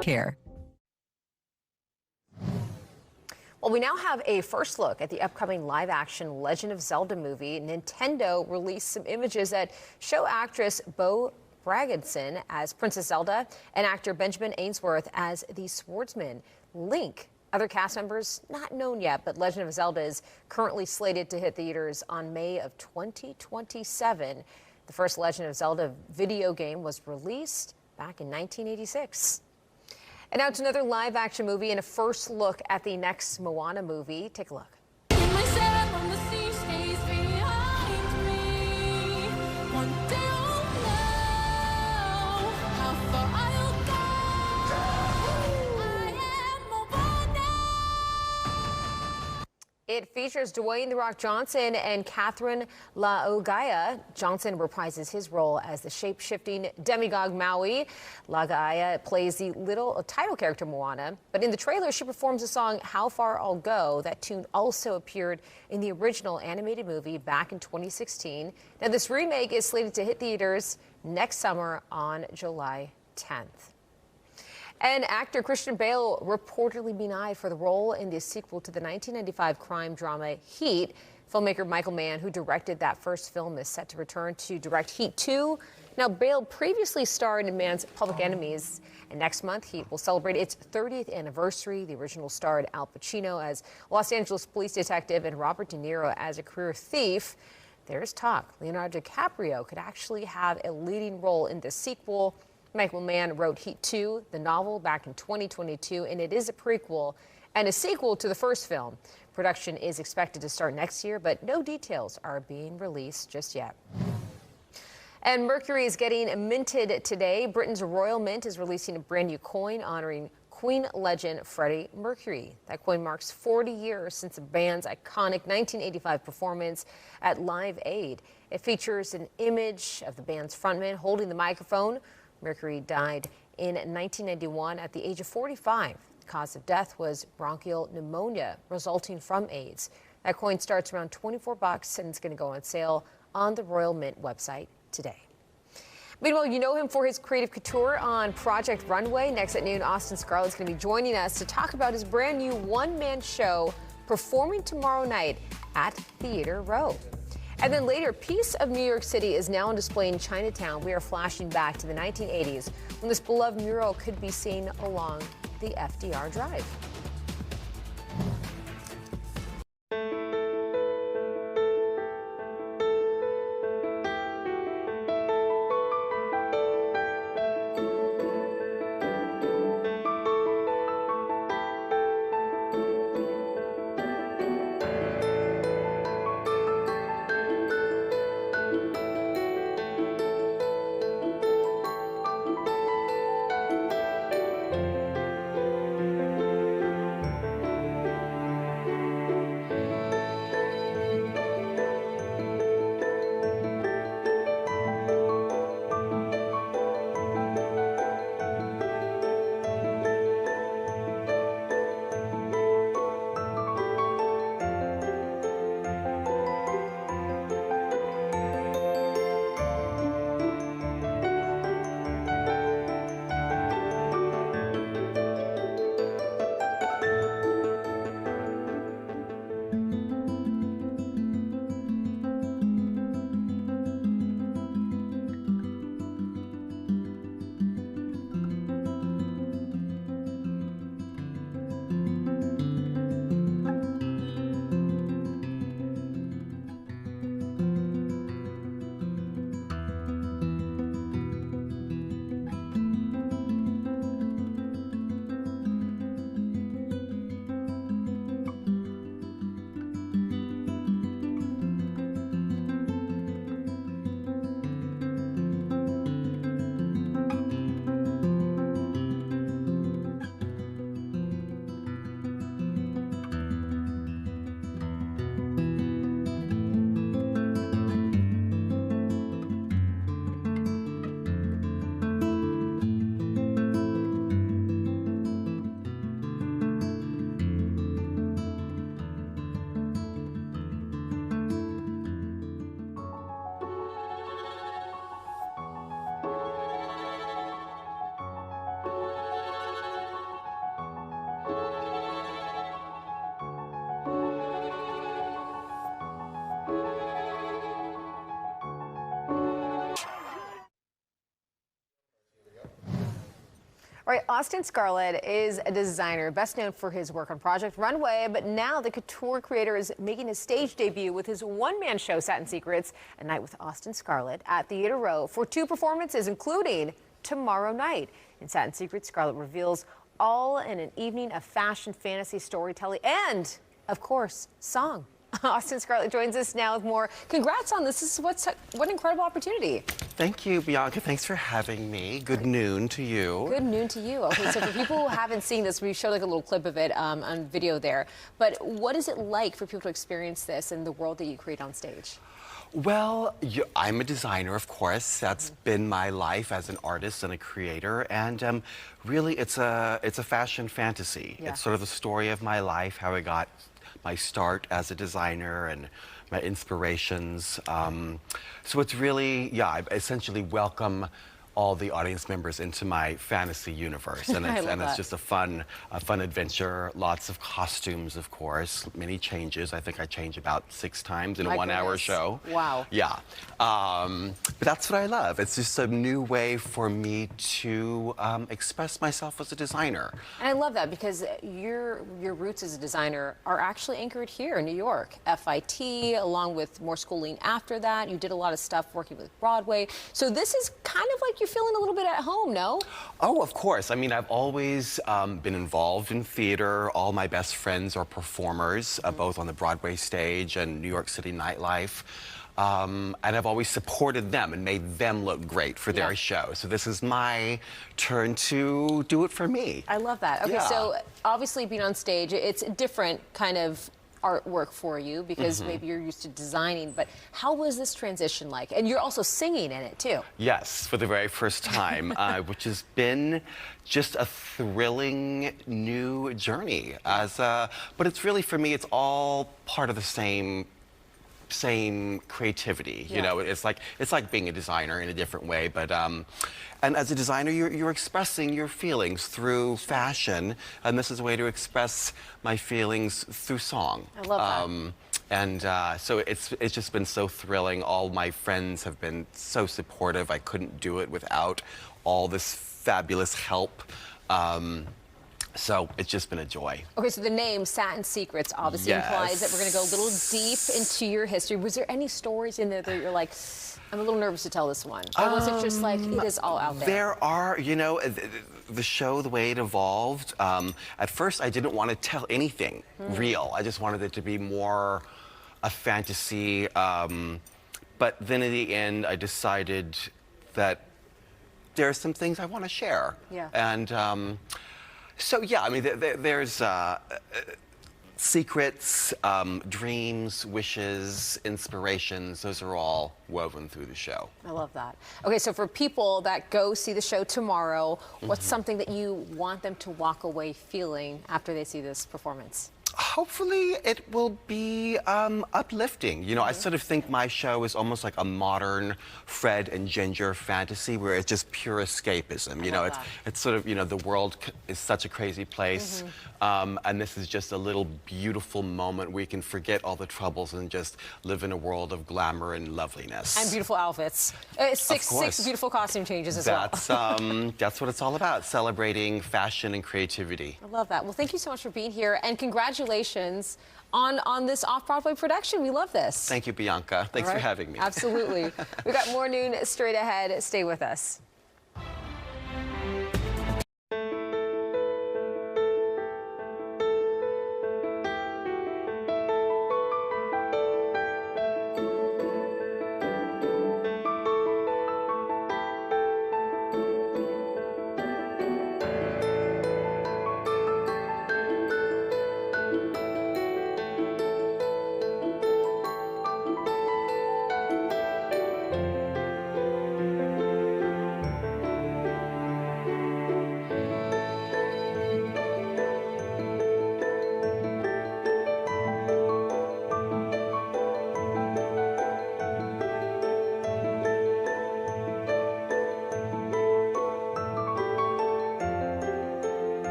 Care. Well, we now have a first look at the upcoming live-action Legend of Zelda movie. Nintendo released some images that show actress Bo Bragdon as Princess Zelda and actor Benjamin Ainsworth as the swordsman Link. Other cast members not known yet, but Legend of Zelda is currently slated to hit theaters on May of 2027. The first Legend of Zelda video game was released back in 1986. And now to another live-action movie and a first look at the next Moana movie. Take a look. It features Dwayne "The Rock" Johnson and Catherine Laogaya. Johnson reprises his role as the shape-shifting demigod Maui. Laogaya plays the title character Moana, but in the trailer she performs the song "How Far I'll Go." That tune also appeared in the original animated movie back in 2016. Now this remake is slated to hit theaters next summer on July 10th. And actor Christian Bale reportedly being eyed for the role in the sequel to the 1995 crime drama Heat. Filmmaker Michael Mann, who directed that first film, is set to return to direct Heat 2. Now, Bale previously starred in Mann's Public Enemies, and next month Heat will celebrate its 30th anniversary. The original starred Al Pacino as Los Angeles police detective and Robert De Niro as a career thief. There's talk Leonardo DiCaprio could actually have a leading role in this sequel. Michael Mann wrote Heat 2, the novel, back in 2022, and it is a prequel and a sequel to the first film. Production is expected to start next year, but no details are being released just yet. And Mercury is getting minted today. Britain's Royal Mint is releasing a brand new coin honoring Queen legend Freddie Mercury. That coin marks 40 years since the band's iconic 1985 performance at Live Aid. It features an image of the band's frontman holding the microphone. Mercury died in 1991 at the age of 45. The cause of death was bronchial pneumonia resulting from AIDS. That coin starts around $24 and it's going to go on sale on the Royal Mint website today. Meanwhile, you know him for his creative couture on Project Runway. Next at noon, Austin Scarlett's going to be joining us to talk about his brand new one-man show performing tomorrow night at Theater Row. And then later, a piece of New York City is now on display in Chinatown. We are flashing back to the 1980s when this beloved mural could be seen along the FDR Drive. All right, Austin Scarlett is a designer, best known for his work on Project Runway, but now the couture creator is making his stage debut with his one-man show, Satin Secrets, A Night with Austin Scarlett at Theater Row for 2 performances, including tomorrow night. In Satin Secrets, Scarlett reveals all in an evening of fashion, fantasy, storytelling, and, of course, song. Austin Scarlett joins us now with more. Congrats on this. What an incredible opportunity. Thank you, Bianca. Thanks for having me. Good noon to you. Good noon to you. Okay, so for people who haven't seen this, we showed like a little clip of it on video there. But what is it like for people to experience this in the world that you create on stage? Well, I'm a designer, of course. That's been my life as an artist and a creator. And really, it's a fashion fantasy. Yeah. It's sort of the story of my life, how I got my start as a designer and my inspirations. So it's really, I essentially welcome all the audience members into my fantasy universe, and it's just a fun adventure. Lots of costumes, of course, many changes. I think I change about 6 times in a 1-hour show. Wow. Yeah, but that's what I love. It's just a new way for me to express myself as a designer. And I love that because your roots as a designer are actually anchored here in New York. FIT, along with more schooling after that. You did a lot of stuff working with Broadway. So this is kind of like you're feeling a little bit at home, no? Oh, of course. I mean, I've always been involved in theater. All my best friends are performers, both on the Broadway stage and New York City nightlife. And I've always supported them and made them look great for their show. So this is my turn to do it for me. I love that. Okay, so obviously being on stage, it's a different kind of artwork for you because maybe you're used to designing, but how was this transition like? And you're also singing in it too. Yes, for the very first time, which has been just a thrilling new journey. But it's really, for me, it's all part of the same creativity. You know, it's like being a designer in a different way, but and as a designer, you're expressing your feelings through fashion, and this is a way to express my feelings through song. I love that. So it's just been so thrilling. All my friends have been so supportive. I couldn't do it without all this fabulous help. So it's just been a joy. Okay, so the name Satin Secrets obviously implies that we're going to go a little deep into your history. Was there any stories in there that you're like, I'm a little nervous to tell this one? Or was it just like, it is all out there? There are, you know, the show, the way it evolved, at first I didn't want to tell anything real. I just wanted it to be more a fantasy. But then in the end, I decided that there are some things I want to share. Yeah. And so, yeah, I mean, there's secrets, dreams, wishes, inspirations. Those are all woven through the show. I love that. Okay, so for people that go see the show tomorrow, what's something that you want them to walk away feeling after they see this performance? Hopefully it will be uplifting. You know, I sort of think my show is almost like a modern Fred and Ginger fantasy where it's just pure escapism. You know, it's sort of, you know, the world is such a crazy place. And this is just a little beautiful moment where you can forget all the troubles and just live in a world of glamour and loveliness. And beautiful outfits. Six beautiful costume changes as well. That's what it's all about, celebrating fashion and creativity. I love that. Well, thank you so much for being here, and congratulations on this off-Broadway production. We love this. Thank you, Bianca. Thanks for having me. Absolutely. We've got more noon straight ahead. Stay with us.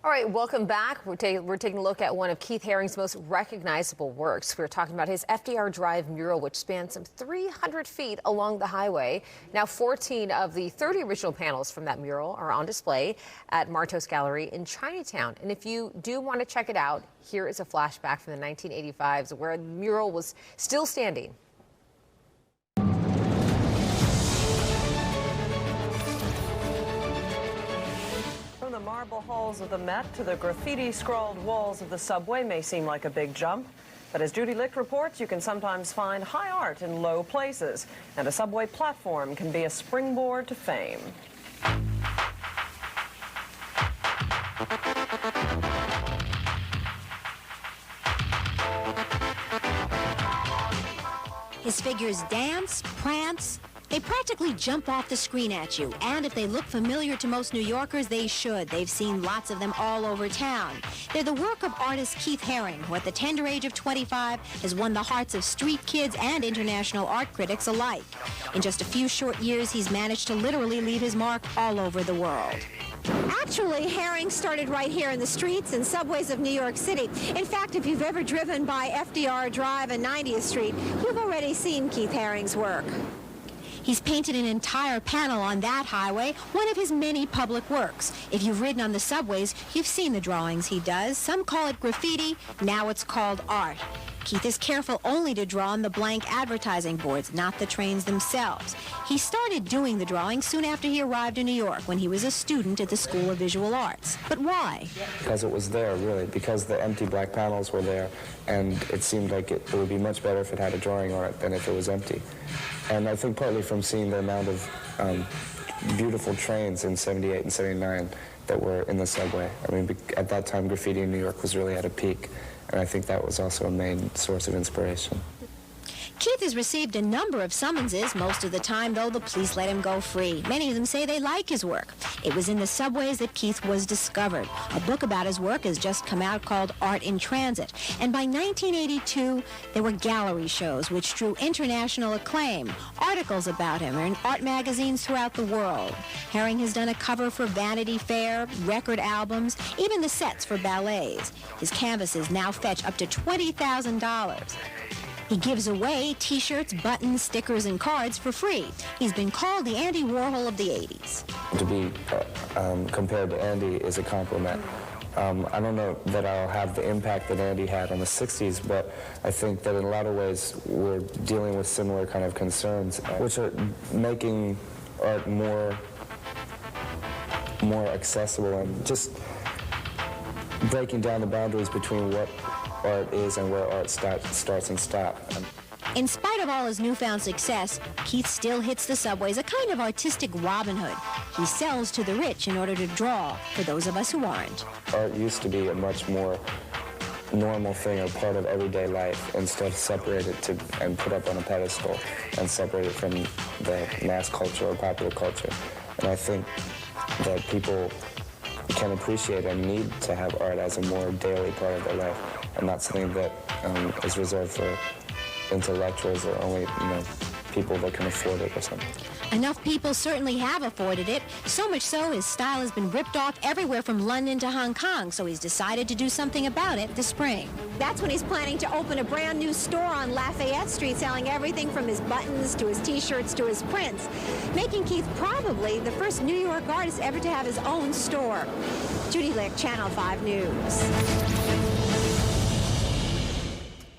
All right, welcome back. We're taking a look at one of Keith Haring's most recognizable works. We're talking about his FDR Drive mural, which spans some 300 feet along the highway. Now, 14 of the 30 original panels from that mural are on display at Martos Gallery in Chinatown. And if you do want to check it out, here is a flashback from the 1985s where the mural was still standing. From the marble halls of the Met to the graffiti-scrawled walls of the subway may seem like a big jump. But as Judy Licht reports, you can sometimes find high art in low places. And a subway platform can be a springboard to fame. His figures dance, prance. They practically jump off the screen at you. And if they look familiar to most New Yorkers, they should. They've seen lots of them all over town. They're the work of artist Keith Haring, who at the tender age of 25 has won the hearts of street kids and international art critics alike. In just a few short years, he's managed to literally leave his mark all over the world. Actually, Haring started right here in the streets and subways of New York City. In fact, if you've ever driven by FDR Drive and 90th Street, you've already seen Keith Haring's work. He's painted an entire panel on that highway, one of his many public works. If you've ridden on the subways, you've seen the drawings he does. Some call it graffiti, now it's called art. Keith is careful only to draw on the blank advertising boards, not the trains themselves. He started doing the drawing soon after he arrived in New York when he was a student at the School of Visual Arts. But why? Because it was there, really, because the empty black panels were there, and it seemed like it would be much better if it had a drawing on it than if it was empty. And I think partly from seeing the amount of beautiful trains in 78 and 79 that were in the subway. I mean, at that time, graffiti in New York was really at a peak. And I think that was also a main source of inspiration. Keith has received a number of summonses. Most of the time, though, the police let him go free. Many of them say they like his work. It was in the subways that Keith was discovered. A book about his work has just come out called Art in Transit. And by 1982, there were gallery shows which drew international acclaim. Articles about him are in art magazines throughout the world. Haring has done a cover for Vanity Fair, record albums, even the sets for ballets. His canvases now fetch up to $20,000. He gives away T-shirts, buttons, stickers, and cards for free. He's been called the Andy Warhol of the 80s. To be compared to Andy is a compliment. I don't know that I'll have the impact that Andy had on the 60s, but I think that in a lot of ways we're dealing with similar kind of concerns, which are making art more accessible and just breaking down the boundaries between what art is and where art starts and stops. In spite of all his newfound success, Keith still hits the subways, a kind of artistic Robin Hood. He sells to the rich in order to draw for those of us who aren't. Art used to be a much more normal thing, a part of everyday life, instead separated and put up on a pedestal and separated from the mass culture or popular culture. And I think that people can appreciate and need to have art as a more daily part of their life, and not something that is reserved for intellectuals or only, people that can afford it or something. Enough people certainly have afforded it, so much so his style has been ripped off everywhere from London to Hong Kong, so he's decided to do something about it this spring. That's when he's planning to open a brand new store on Lafayette Street, selling everything from his buttons to his T-shirts to his prints, making Keith probably the first New York artist ever to have his own store. Judy Licht, Channel 5 News.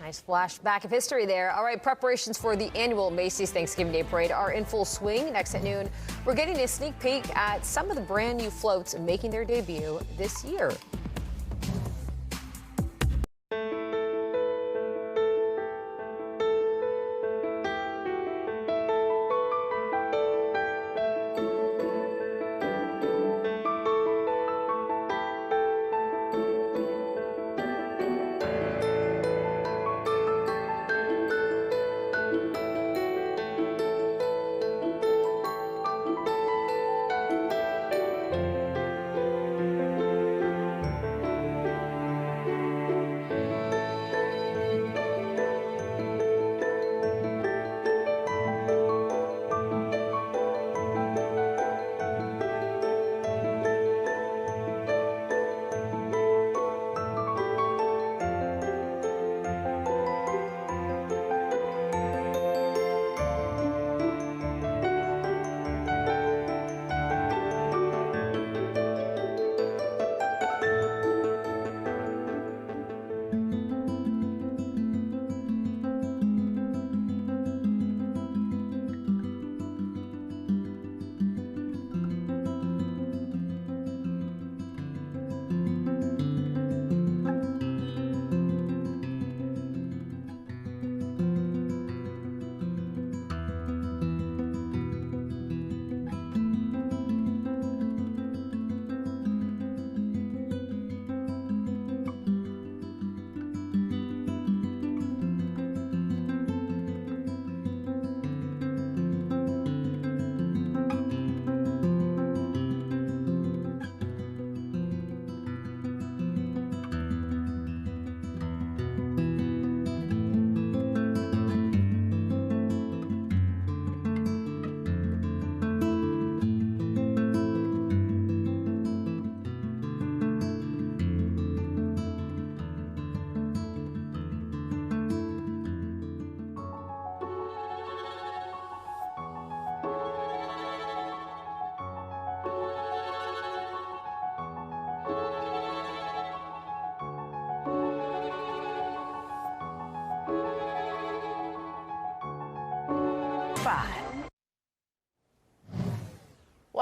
Nice flashback of history there. All right, preparations for the annual Macy's Thanksgiving Day Parade are in full swing. Next at noon, we're getting a sneak peek at some of the brand new floats making their debut this year.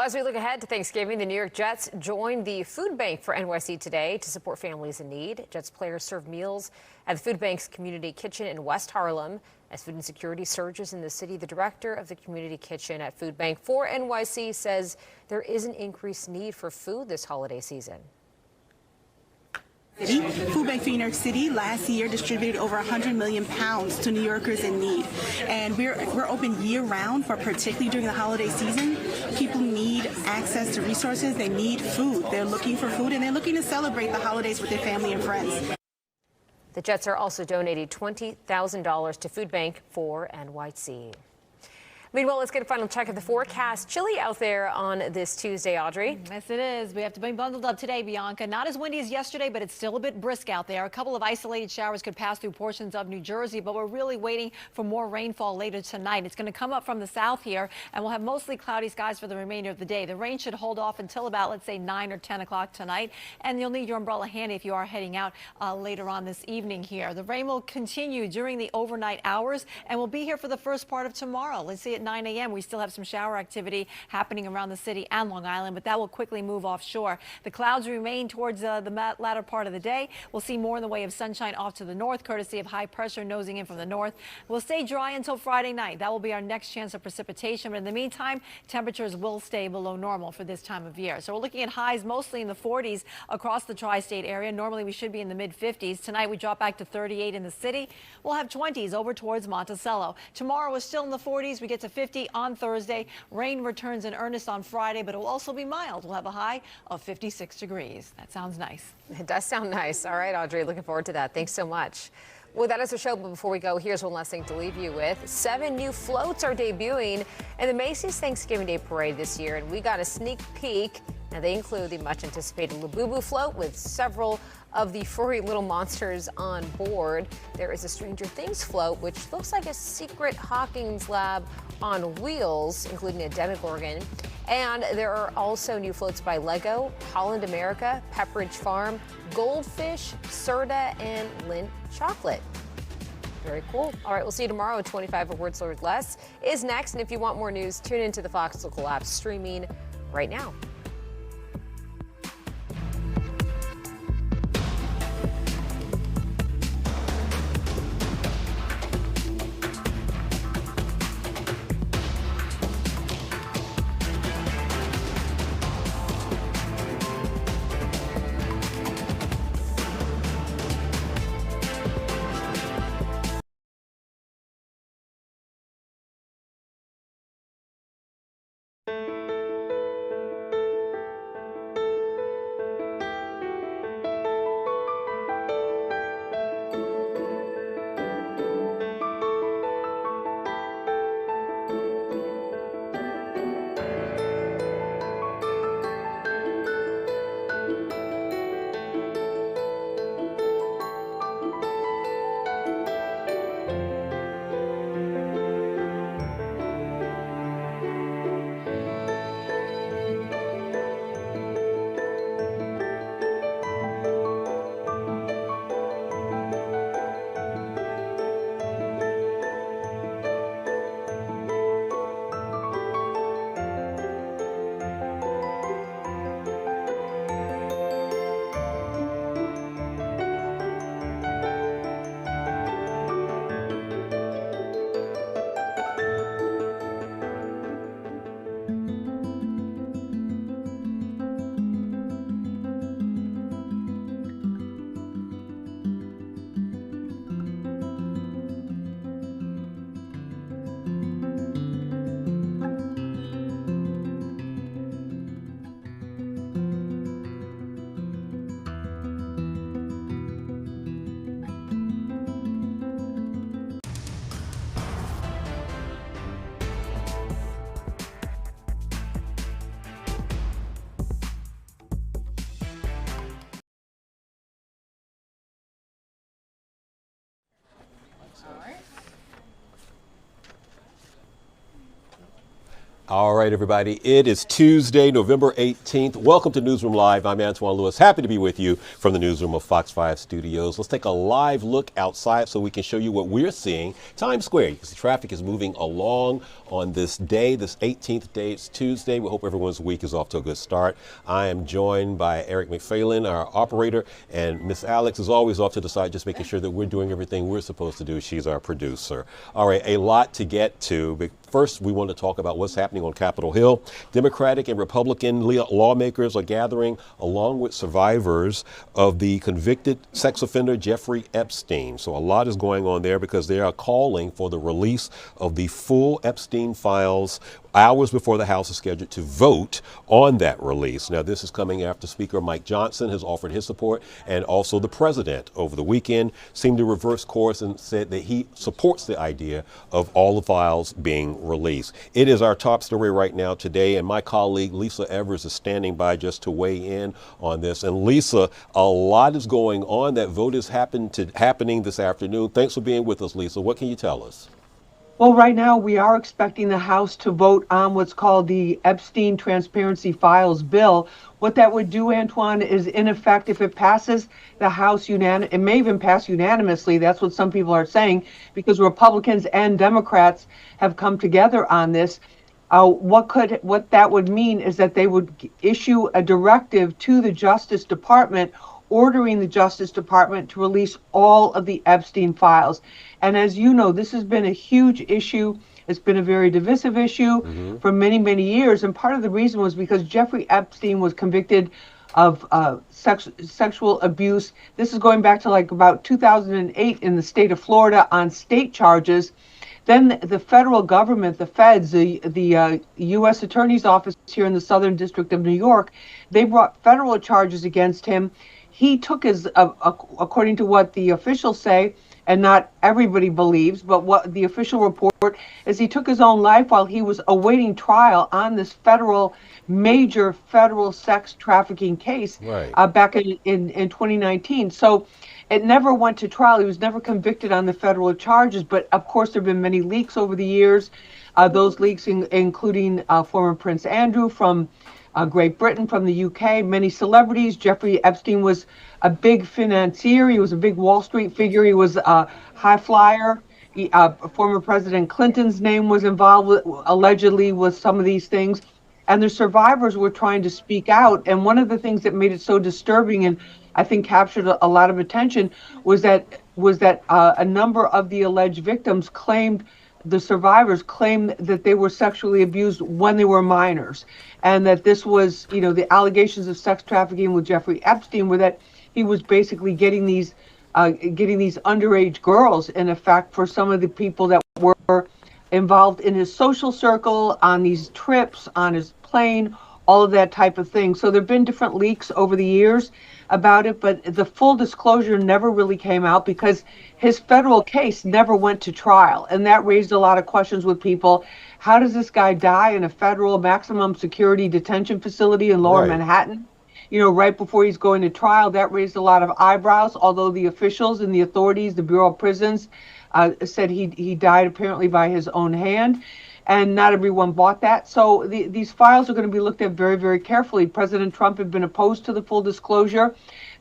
Well, as we look ahead to Thanksgiving, the New York Jets joined the food bank for NYC Today to support families in need. Jets players serve meals at the food bank's community kitchen in West Harlem. As food insecurity surges in the city, the director of the community kitchen at Food Bank for NYC says there is an increased need for food this holiday season. Food Bank for New York City last year distributed over 100 million pounds to New Yorkers in need. And we're open year-round, but particularly during the holiday season, people need access to resources. They need food. They're looking for food, and they're looking to celebrate the holidays with their family and friends. The Jets are also donating $20,000 to Food Bank for NYC. Meanwhile, let's get a final check of the forecast. Chilly out there on this Tuesday, Audrey. Yes, it is. We have to be bundled up today, Bianca. Not as windy as yesterday, but it's still a bit brisk out there. A couple of isolated showers could pass through portions of New Jersey, but we're really waiting for more rainfall later tonight. It's going to come up from the south here, and we'll have mostly cloudy skies for the remainder of the day. The rain should hold off until about, let's say, 9 or 10 o'clock tonight, and you'll need your umbrella handy if you are heading out later on this evening here. The rain will continue during the overnight hours, and we'll be here for the first part of tomorrow. Let's see, at 9 a.m. we still have some shower activity happening around the city and Long Island, but that will quickly move offshore. The clouds remain towards the latter part of the day. We'll see more in the way of sunshine off to the north, courtesy of high pressure nosing in from the north. We'll stay dry until Friday night. That will be our next chance of precipitation, but in the meantime, temperatures will stay below normal for this time of year. So we're looking at highs mostly in the 40s across the tri-state area. Normally we should be in the mid-50s. Tonight we drop back to 38 in the city. We'll have 20s over towards Monticello. Tomorrow is still in the 40s. We get to 50 on Thursday. Rain returns in earnest on Friday, but it will also be mild. We'll have a high of 56 degrees. That sounds nice. It does sound nice. All right, Audrey, looking forward to that. Thanks so much. Well, that is our show, but before we go, here's one last thing to leave you with. 7 new floats are debuting in the Macy's Thanksgiving Day Parade this year, and we got a sneak peek. Now, they include the much-anticipated Labubu float with several of the furry little monsters on board. There is a Stranger Things float, which looks like a secret Hawkins lab on wheels, including a Demogorgon. And there are also new floats by Lego, Holland America, Pepperidge Farm, Goldfish, Serta, and Lindt Chocolate. Very cool. All right, we'll see you tomorrow at 25 A Word Slurred Less is next. And if you want more news, tune into the Fox Local app streaming right now. All right, everybody. It is Tuesday, November 18th. Welcome to Newsroom Live. I'm Antoine Lewis. Happy to be with you from the newsroom of Fox 5 Studios. Let's take a live look outside so we can show you what we're seeing. Times Square. You can see traffic is moving along on this day, this 18th day. It's Tuesday. We hope everyone's week is off to a good start. I am joined by Eric McPhailin, our operator, and Miss Alex is always off to the side, just making sure that we're doing everything we're supposed to do. She's our producer. All right, a lot to get to, but first we want to talk about what's happening on Capitol Hill. Democratic and Republican lawmakers are gathering along with survivors of the convicted sex offender Jeffrey Epstein. So a lot is going on there because they are calling for the release of the full Epstein files hours before the House is scheduled to vote on that release. Now, this is coming after Speaker Mike Johnson has offered his support, and also the president over the weekend seemed to reverse course and said that he supports the idea of all the files being released. It is our top story right now today, and my colleague Lisa Evers is standing by just to weigh in on this. And Lisa, a lot is going on. That vote is happening this afternoon. Thanks for being with us, Lisa. What can you tell us? Well, right now we are expecting the House to vote on what's called the Epstein Transparency Files bill. What that would do, Antoine, is in effect, if it passes the House it may even pass unanimously. That's what some people are saying, because Republicans and Democrats have come together on this. What that would mean is that they would issue a directive to the Justice Department ordering the Justice Department to release all of the Epstein files. And as you know, this has been a huge issue. It's been a very divisive issue for many, many years. And part of the reason was because Jeffrey Epstein was convicted of sexual abuse. This is going back to like about 2008 in the state of Florida on state charges. Then the federal government, the feds, the U.S. Attorney's Office here in the Southern District of New York, they brought federal charges against him. He took his, according to what the officials say, and not everybody believes, but what the official report is, he took his own life while he was awaiting trial on this major federal sex trafficking case back in 2019. So it never went to trial. He was never convicted on the federal charges, but of course there have been many leaks over the years. Those leaks including former Prince Andrew from Great Britain, from the UK, many celebrities. Jeffrey Epstein was a big financier. He was a big Wall Street figure. He was a high flyer. Former President Clinton's name was involved allegedly with some of these things. And the survivors were trying to speak out. And one of the things that made it so disturbing and I think captured a lot of attention was that a number of the alleged victims the survivors claimed that they were sexually abused when they were minors, and that this was, the allegations of sex trafficking with Jeffrey Epstein were that he was basically getting these underage girls, in effect, for some of the people that were involved in his social circle, on these trips, on his plane, all of that type of thing. So there have been different leaks over the years about it, but the full disclosure never really came out because his federal case never went to trial. And that raised a lot of questions with people. How does this guy die in a federal maximum security detention facility in Lower Manhattan? Right before he's going to trial. That raised a lot of eyebrows, although the officials and the authorities, the Bureau of Prisons, said he died apparently by his own hand. And not everyone bought that. So these files are going to be looked at very, very carefully. President Trump had been opposed to the full disclosure.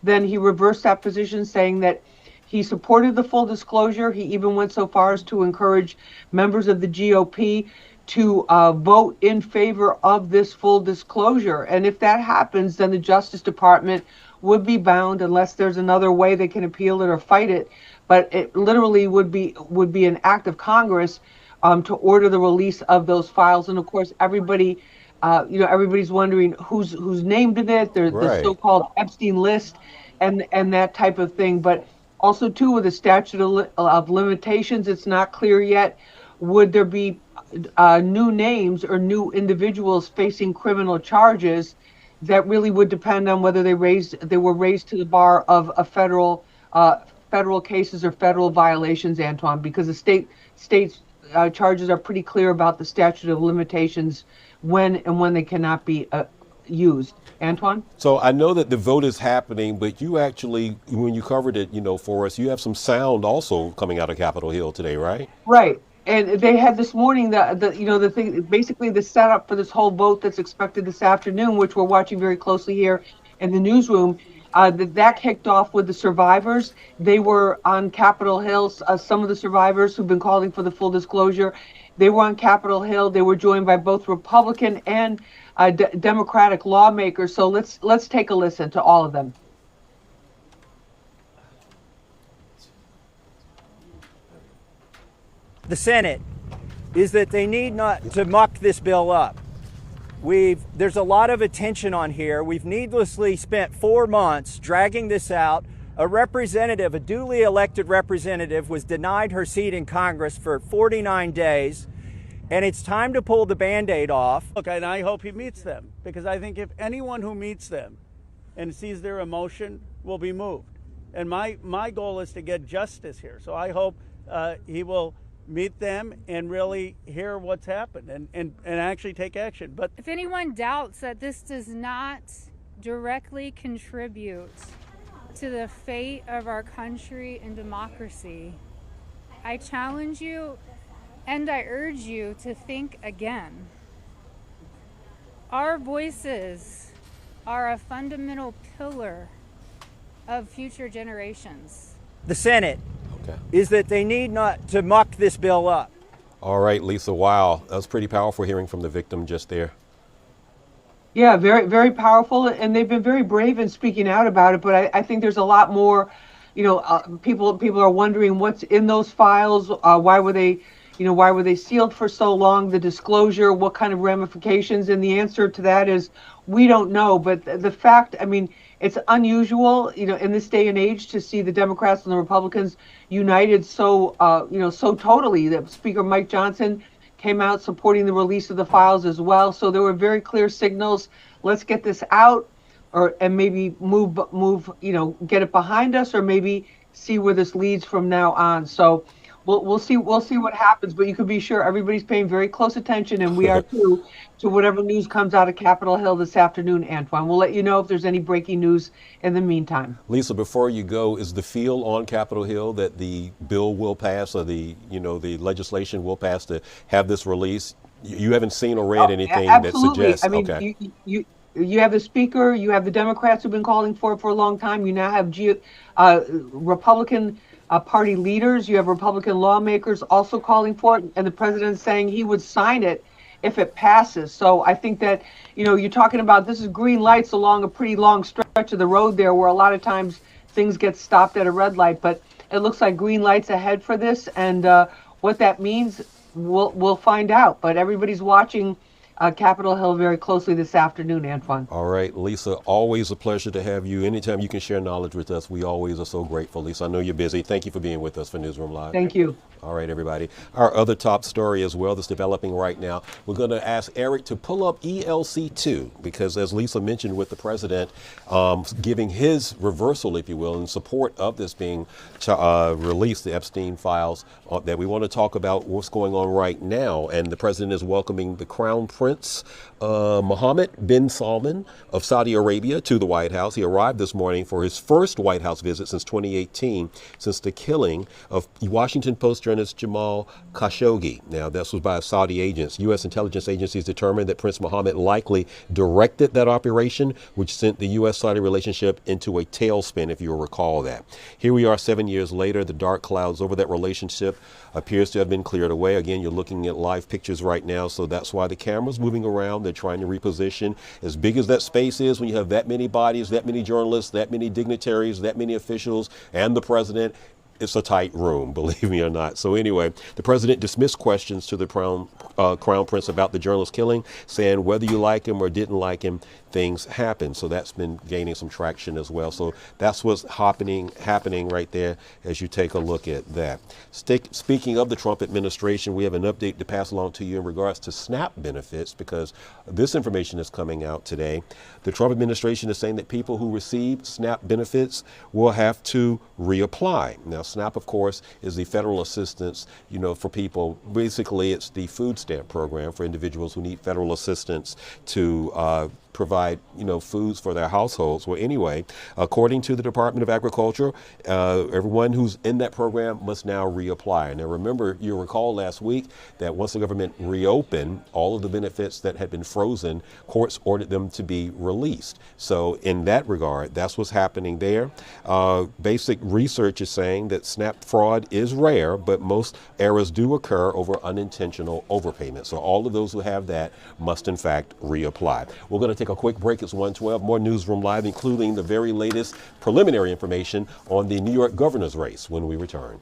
Then he reversed that position, saying that he supported the full disclosure. He even went so far as to encourage members of the GOP to vote in favor of this full disclosure. And if that happens, then the Justice Department would be bound, unless there's another way they can appeal it or fight it. But it literally would be an act of Congress to order the release of those files. And of course, everybody's wondering who's named in it. There's the so-called Epstein list and that type of thing. But also, too, with the statute of limitations, it's not clear yet. Would there be new names or new individuals facing criminal charges? That really would depend on whether they were raised to the bar of a federal cases or federal violations, Antoine, because the state's charges are pretty clear about the statute of limitations when they cannot be used. Antoine? So I know that the vote is happening, but you actually, when you covered it, for us, you have some sound also coming out of Capitol Hill today, right? Right. And they had this morning the thing, basically the setup for this whole vote that's expected this afternoon, which we're watching very closely here in the newsroom. That kicked off with the survivors. They were on Capitol Hill. Some of the survivors who've been calling for the full disclosure, they were on Capitol Hill. They were joined by both Republican and Democratic lawmakers. So let's take a listen to all of them. The Senate is that they need not to muck this bill up. There's a lot of attention on here. We've needlessly spent 4 months dragging this out. A representative, a duly elected representative, was denied her seat in Congress for 49 days, and it's time to pull the Band-Aid off. Look, and I hope he meets them, because I think if anyone who meets them and sees their emotion will be moved. And my goal is to get justice here. So I hope he will meet them and really hear what's happened and actually take action. But if anyone doubts that this does not directly contribute to the fate of our country and democracy, I challenge you and I urge you to think again. Our voices are a fundamental pillar of future generations. The Senate is that they need not to muck this bill up. All right, Lisa, wow. That was pretty powerful hearing from the victim just there. Yeah, very, very powerful. And they've been very brave in speaking out about it. But I think there's a lot more, people are wondering what's in those files. Why were they sealed for so long? The disclosure, what kind of ramifications? And the answer to that is we don't know. But the fact, it's unusual, in this day and age to see the Democrats and the Republicans united so totally. That Speaker Mike Johnson came out supporting the release of the files as well. So there were very clear signals. Let's get this out, and maybe move, get it behind us, or maybe see where this leads from now on. So we'll see what happens. But you can be sure everybody's paying very close attention, and we are too, to whatever news comes out of Capitol Hill this afternoon, Antoine. We'll let you know if there's any breaking news in the meantime. Lisa, before you go, is the feel on Capitol Hill that the bill will pass, or the legislation will pass to have this release? You haven't seen or read anything that suggests. Okay. You have the Speaker, you have the Democrats who've been calling for it for a long time. You now have Republican party leaders. You have Republican lawmakers also calling for it, and the president saying he would sign it if it passes. So I think that, you're talking about this is green lights along a pretty long stretch of the road there, where a lot of times things get stopped at a red light, but it looks like green lights ahead for this. And what that means, we'll find out. But everybody's watching Capitol Hill very closely this afternoon, Antoine. All right, Lisa, always a pleasure to have you. Anytime you can share knowledge with us, we always are so grateful. Lisa, I know you're busy. Thank you for being with us for Newsroom Live. Thank you. All right, everybody. Our other top story as well that's developing right now, we're going to ask Eric to pull up ELC2, because as Lisa mentioned, with the president giving his reversal, if you will, in support of this being released, the Epstein files, that we want to talk about what's going on right now. And the president is welcoming the Crown Prince Mohammed bin Salman of Saudi Arabia to the White House. He arrived this morning for his first White House visit since 2018, since the killing of Washington Post journalist Jamal Khashoggi. Now, this was by Saudi agents. U.S. intelligence agencies determined that Prince Mohammed likely directed that operation, which sent the U.S.-Saudi relationship into a tailspin, if you'll recall that. Here we are 7 years later. The dark clouds over that relationship appears to have been cleared away. Again, you're looking at live pictures right now, so that's why the camera's moving around. They're trying to reposition. As big as that space is, when you have that many bodies, that many journalists, that many dignitaries, that many officials, and the president, it's a tight room, believe me or not. So anyway, the president dismissed questions to the Crown Prince about the journalist killing, saying whether you like him or didn't like him, things happen. So that's been gaining some traction as well. So that's what's happening right there as you take a look at that. Speaking of the Trump administration, we have an update to pass along to you in regards to SNAP benefits, because this information is coming out today. The Trump administration is saying that people who receive SNAP benefits will have to reapply. Now, SNAP, of course, is the federal assistance, for people. Basically, it's the food stamp program for individuals who need federal assistance to provide, foods for their households. Well, anyway, according to the Department of Agriculture, everyone who's in that program must now reapply. Now, remember, you recall last week that once the government reopened, all of the benefits that had been frozen, courts ordered them to be released. So in that regard, that's what's happening there. Basic research is saying that SNAP fraud is rare, but most errors do occur over unintentional overpayment. So all of those who have that must in fact reapply. We're going to take a quick break. It's 1:12. More Newsroom Live, including the very latest preliminary information on the New York governor's race when we return.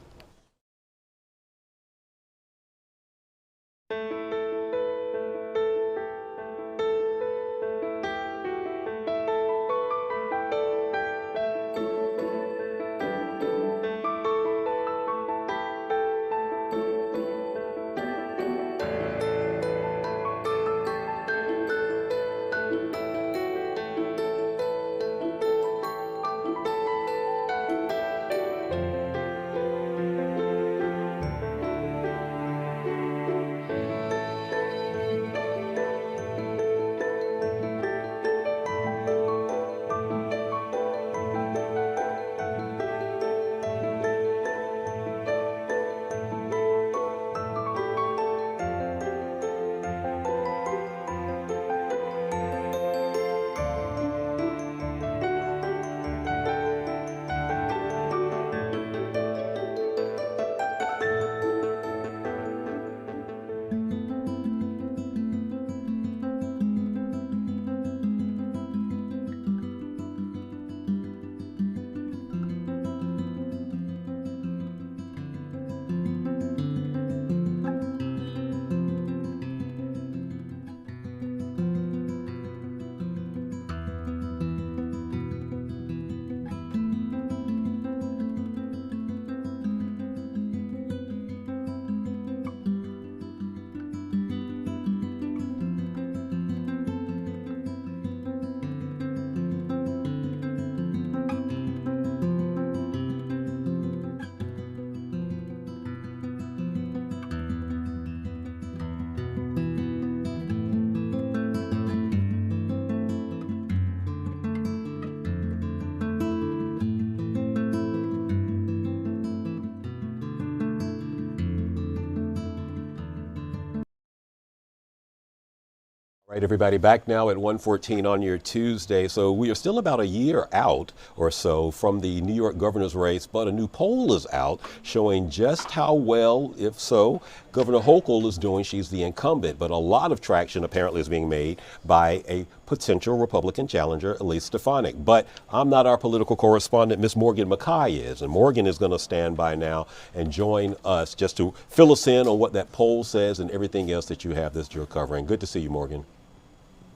Right, everybody, back now at 1:14 on your Tuesday. So we are still about a year out or so from the New York governor's race, but a new poll is out showing just how well, if so, Governor Hochul is doing. She's the incumbent, but a lot of traction apparently is being made by a potential Republican challenger, Elise Stefanik. But I'm not our political correspondent. Miss Morgan Mackay is, and Morgan is going to stand by now and join us just to fill us in on what that poll says and everything else that you have that you're covering. Good to see you, Morgan.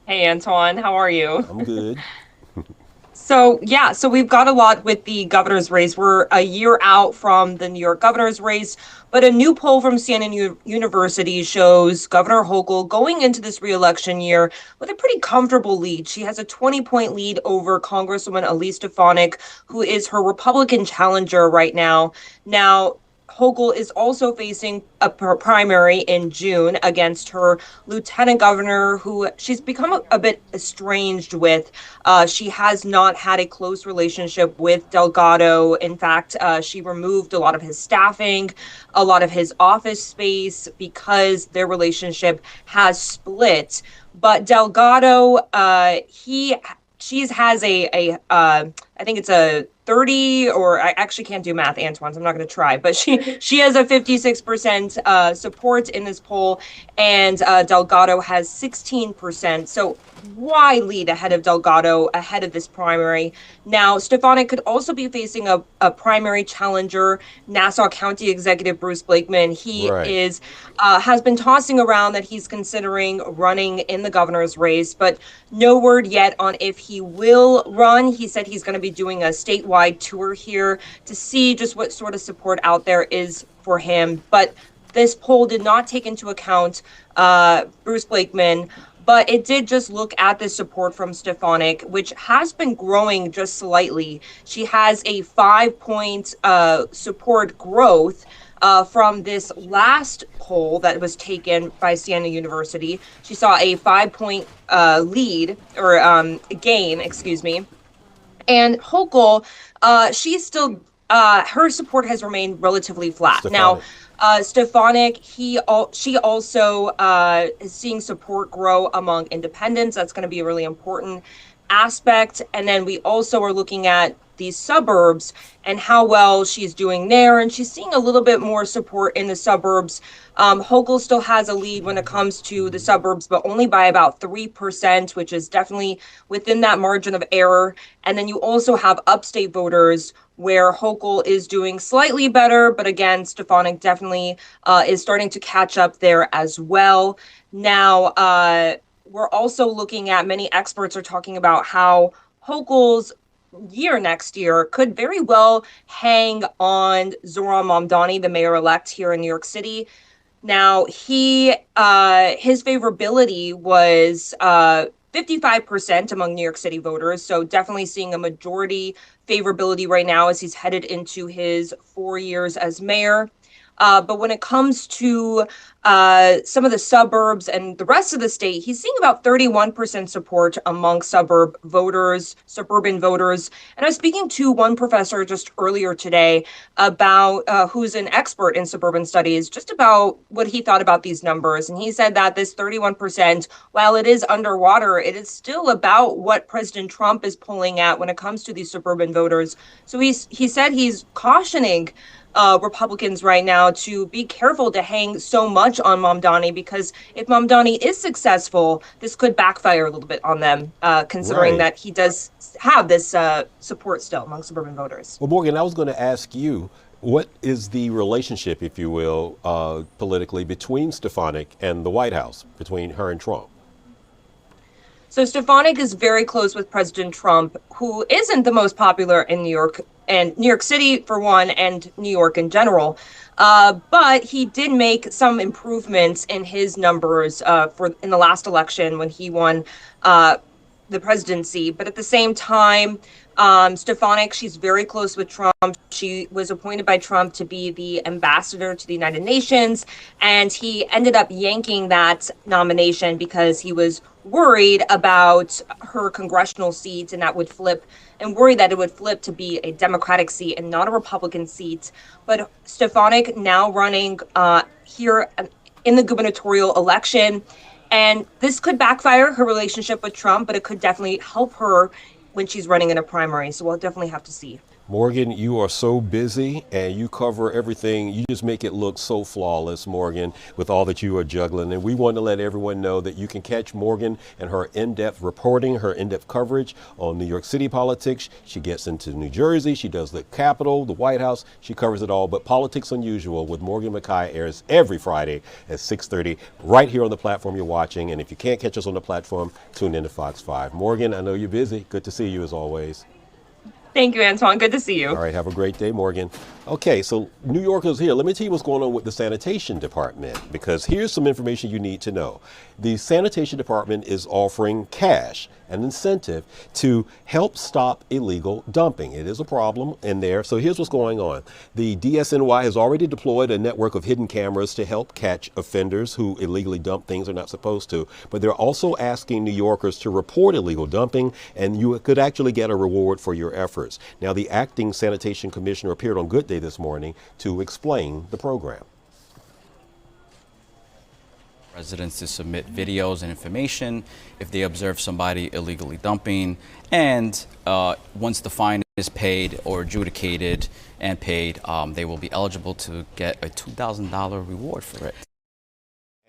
Hey, Antoine, how are you? I'm good. So we've got a lot with the governor's race. We're a year out from the New York governor's race, but a new poll from Siena University shows Governor Hochul going into this re-election year with a pretty comfortable lead. She has a 20-point lead over Congresswoman Elise Stefanik, who is her Republican challenger right now. Now, Hochul is also facing a primary in June against her lieutenant governor, who she's become a bit estranged with. She has not had a close relationship with Delgado. In fact, she removed a lot of his staffing, a lot of his office space because their relationship has split. But Delgado, she has I think it's a 30, or I actually can't do math, Antoine, so I'm not going to try, but she has a 56% support in this poll, and Delgado has 16%. So wide lead ahead of Delgado ahead of this primary. Now, Stefanik could also be facing a primary challenger, Nassau County Executive Bruce Blakeman. He has been tossing around that he's considering running in the governor's race, but no word yet on if he will run. He said he's going to be doing a statewide tour here to see just what sort of support out there is for him. But this poll did not take into account Bruce Blakeman, but it did just look at the support from Stefanik, which has been growing just slightly. She has a 5-point support growth from this last poll that was taken by Siena University. She saw a 5-point lead or gain, excuse me. And Hochul, she's still, her support has remained relatively flat. Now, Stefanik, she also is seeing support grow among independents. That's going to be a really important aspect. And then we also are looking at these suburbs and how well she's doing there. And she's seeing a little bit more support in the suburbs. Hochul still has a lead when it comes to the suburbs, but only by about 3%, which is definitely within that margin of error. And then you also have upstate voters where Hochul is doing slightly better, but again, Stefanik definitely is starting to catch up there as well. Now, we're also looking at, many experts are talking about how Hochul's year next year could very well hang on Zohran Mamdani, the mayor-elect here in New York City. Now, his favorability was 55% among New York City voters, so definitely seeing a majority favorability right now as he's headed into his 4 years as mayor. But when it comes to some of the suburbs and the rest of the state, he's seeing about 31% support among suburban voters. And I was speaking to one professor just earlier today about who's an expert in suburban studies, just about what he thought about these numbers. And he said that this 31%, while it is underwater, it is still about what President Trump is pulling at when it comes to these suburban voters. So he said he's cautioning Republicans right now to be careful to hang so much on Mamdani, because if Mamdani is successful, this could backfire a little bit on them, considering that he does have this support still among suburban voters. Well, Morgan, I was going to ask you, what is the relationship, if you will, politically between Stefanik and the White House, between her and Trump? So Stefanik is very close with President Trump, who isn't the most popular in New York, and New York City for one, and New York in general. But he did make some improvements in his numbers in the last election when he won the presidency. But at the same time, Stefanik, she's very close with Trump. She was appointed by Trump to be the ambassador to the United Nations, and he ended up yanking that nomination because he was worried about her congressional seat, and that would flip, and worried that it would flip to be a Democratic seat and not a Republican seat. But Stefanik now running here in the gubernatorial election, and this could backfire her relationship with Trump, but it could definitely help her when she's running in a primary. So we'll definitely have to see. Morgan, you are so busy and you cover everything. You just make it look so flawless, Morgan, with all that you are juggling. And we want to let everyone know that you can catch Morgan and her in-depth reporting, her in-depth coverage on New York City politics. She gets into New Jersey. She does the Capitol, the White House. She covers it all. But Politics Unusual with Morgan McKay airs every Friday at 6:30 right here on the platform you're watching. And if you can't catch us on the platform, tune in to Fox 5. Morgan, I know you're busy. Good to see you as always. Thank you, Antoine. Good to see you. All right. Have a great day, Morgan. Okay. So New Yorkers here, let me tell you what's going on with the sanitation department, because here's some information you need to know. The sanitation department is offering cash, an incentive to help stop illegal dumping. It is a problem in there. So here's what's going on. The DSNY has already deployed a network of hidden cameras to help catch offenders who illegally dump things they're not supposed to. But they're also asking New Yorkers to report illegal dumping, and you could actually get a reward for your efforts. Now, the acting sanitation commissioner appeared on Good Day this morning to explain the program. Residents to submit videos and information if they observe somebody illegally dumping, and once the fine is paid or adjudicated and paid, they will be eligible to get a $2,000 reward for it.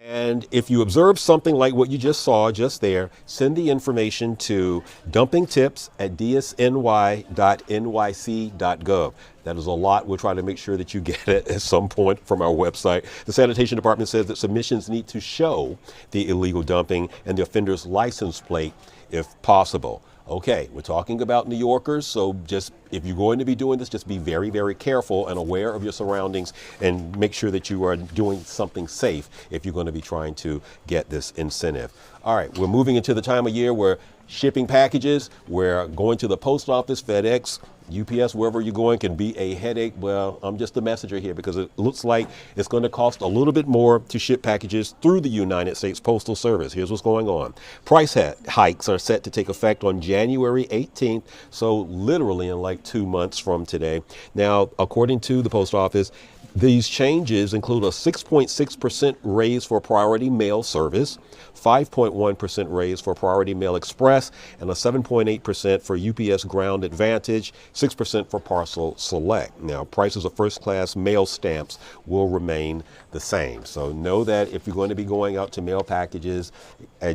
And if you observe something like what you just saw just there, send the information to dumpingtips@dsny.nyc.gov. That is a lot. We'll try to make sure that you get it at some point from our website. The sanitation department says that submissions need to show the illegal dumping and the offender's license plate if possible. Okay, we're talking about New Yorkers, so just if you're going to be doing this, just be very, very careful and aware of your surroundings, and make sure that you are doing something safe if you're going to be trying to get this incentive. All right, we're moving into the time of year where shipping packages where going to the post office, FedEx, UPS, wherever you're going can be a headache. Well, I'm just the messenger here because it looks like it's going to cost a little bit more to ship packages through the United States Postal Service. Here's what's going on. Price hikes are set to take effect on January 18th, so literally in like 2 months from today. Now, according to the post office, these changes include a 6.6% raise for priority mail service, 5.1% raise for priority mail express, and a 7.8% for UPS Ground Advantage, 6% for parcel select. Now, prices of first class mail stamps will remain the same. So know that if you're going to be going out to mail packages,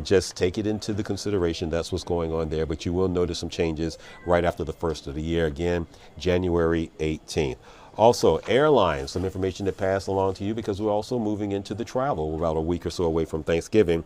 just take it into the consideration. That's what's going on there. But you will notice some changes right after the first of the year. Again, January 18th. Also, airlines, some information that passed along to you because we're also moving into the travel. We're about a week or so away from Thanksgiving.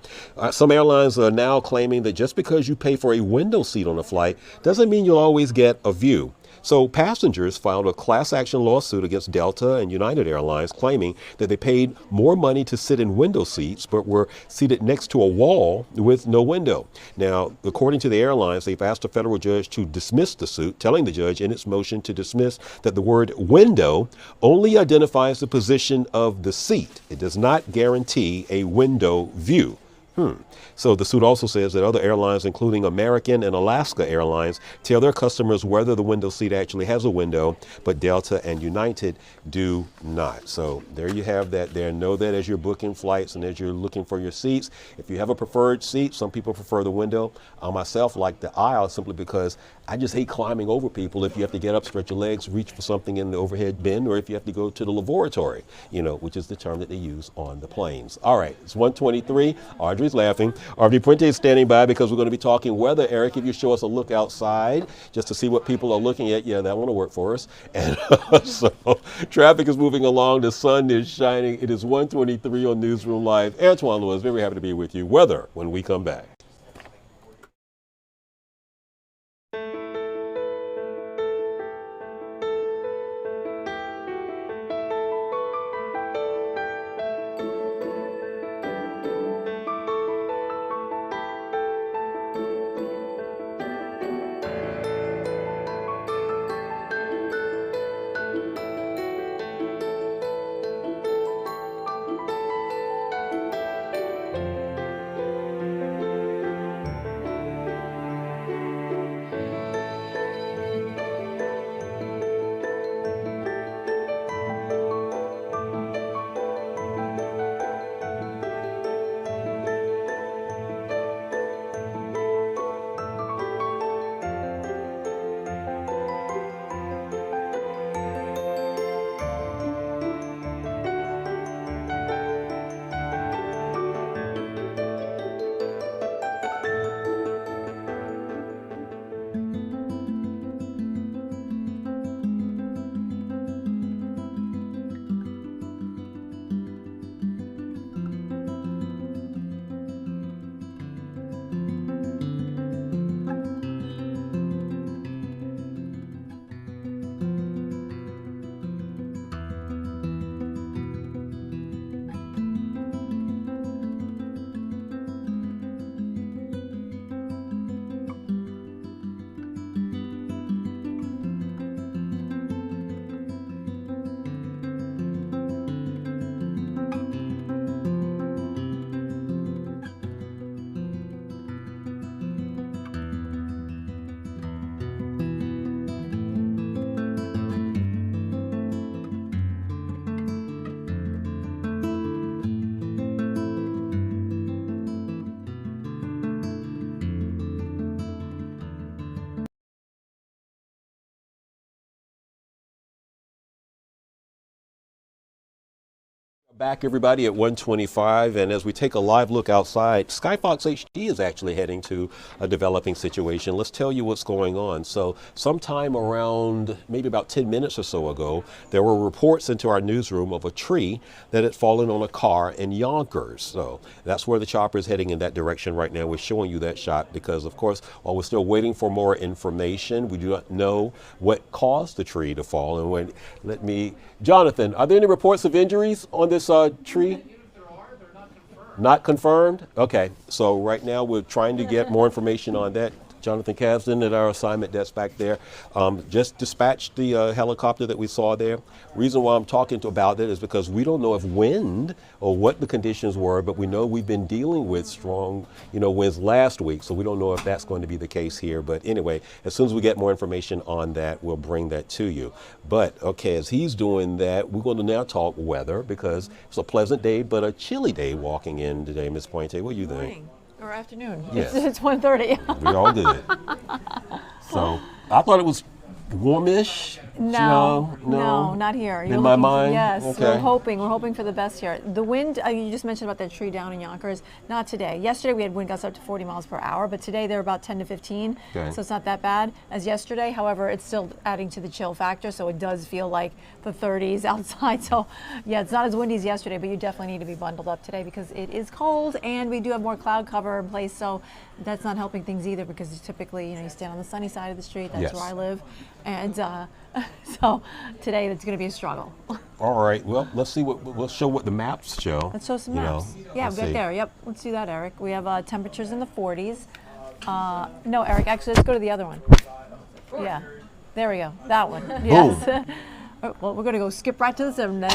Some airlines are now claiming that just because you pay for a window seat on a flight doesn't mean you'll always get a view. So passengers filed a class action lawsuit against Delta and United Airlines claiming that they paid more money to sit in window seats but were seated next to a wall with no window. Now, according to the airlines, they've asked a federal judge to dismiss the suit, telling the judge in its motion to dismiss that the word window only identifies the position of the seat. It does not guarantee a window view. So the suit also says that other airlines, including American and Alaska Airlines, tell their customers whether the window seat actually has a window, but Delta and United do not. So there you have that there. Know that as you're booking flights and as you're looking for your seats, if you have a preferred seat, some people prefer the window. I myself like the aisle simply because I just hate climbing over people if you have to get up, stretch your legs, reach for something in the overhead bin, or if you have to go to the laboratory, which is the term that they use on the planes. All right, it's 1:23. Audrey's laughing. Audrey Puente is standing by because we're going to be talking weather. Eric, if you show us a look outside just to see what people are looking at, yeah, that won't work for us. And so traffic is moving along. The sun is shining. It is 1:23 on Newsroom Live. Antoine Lewis, very happy to be with you. Weather when we come back. Back, everybody, at 1:25, and as we take a live look outside, Skyfox HD is actually heading to a developing situation. Let's tell you what's going on. So sometime around maybe about 10 minutes or so ago, there were reports into our newsroom of a tree that had fallen on a car in Yonkers. So that's where the chopper is heading, in that direction right now. We're showing you that shot because, of course, while we're still waiting for more information, we do not know what caused the tree to fall. And Jonathan, are there any reports of injuries on this tree? Not confirmed? Okay, so right now we're trying to get more information on that. Jonathan Kasdan at our assignment desk back there just dispatched the helicopter that we saw there. Reason why I'm talking about it is because we don't know if wind or what the conditions were, but we know we've been dealing with strong, winds last week, so we don't know if that's going to be the case here. But anyway, as soon as we get more information on that, we'll bring that to you. But okay, as he's doing that, we're going to now talk weather because it's a pleasant day, but a chilly day walking in today. Ms. Pointe, what do you think? Or afternoon. Yes. It's 1:30. We're all good. So I thought it was warmish. No, not here. In my mind? Yes, Okay. we're hoping for the best here. The wind, you just mentioned about that tree down in Yonkers, not today. Yesterday we had wind gusts up to 40 miles per hour, but today they're about 10 to 15, Okay. so it's not that bad as yesterday. However, it's still adding to the chill factor, so it does feel like the 30s outside. So yeah, it's not as windy as yesterday, but you definitely need to be bundled up today because it is cold and we do have more cloud cover in place, so that's not helping things either because you typically, you stand on the sunny side of the street. That's Yes. where I live. And so today it's going to be a struggle. All right. Well, let's see we'll show what the maps show. Let's show some maps. Yeah, let's right see. there. Yep. Let's do that, Eric. We have temperatures in the 40s. No, Eric, actually, let's go to the other one. Yeah. There we go. That one. Yes. Well, we're going to go skip right to the 7 days.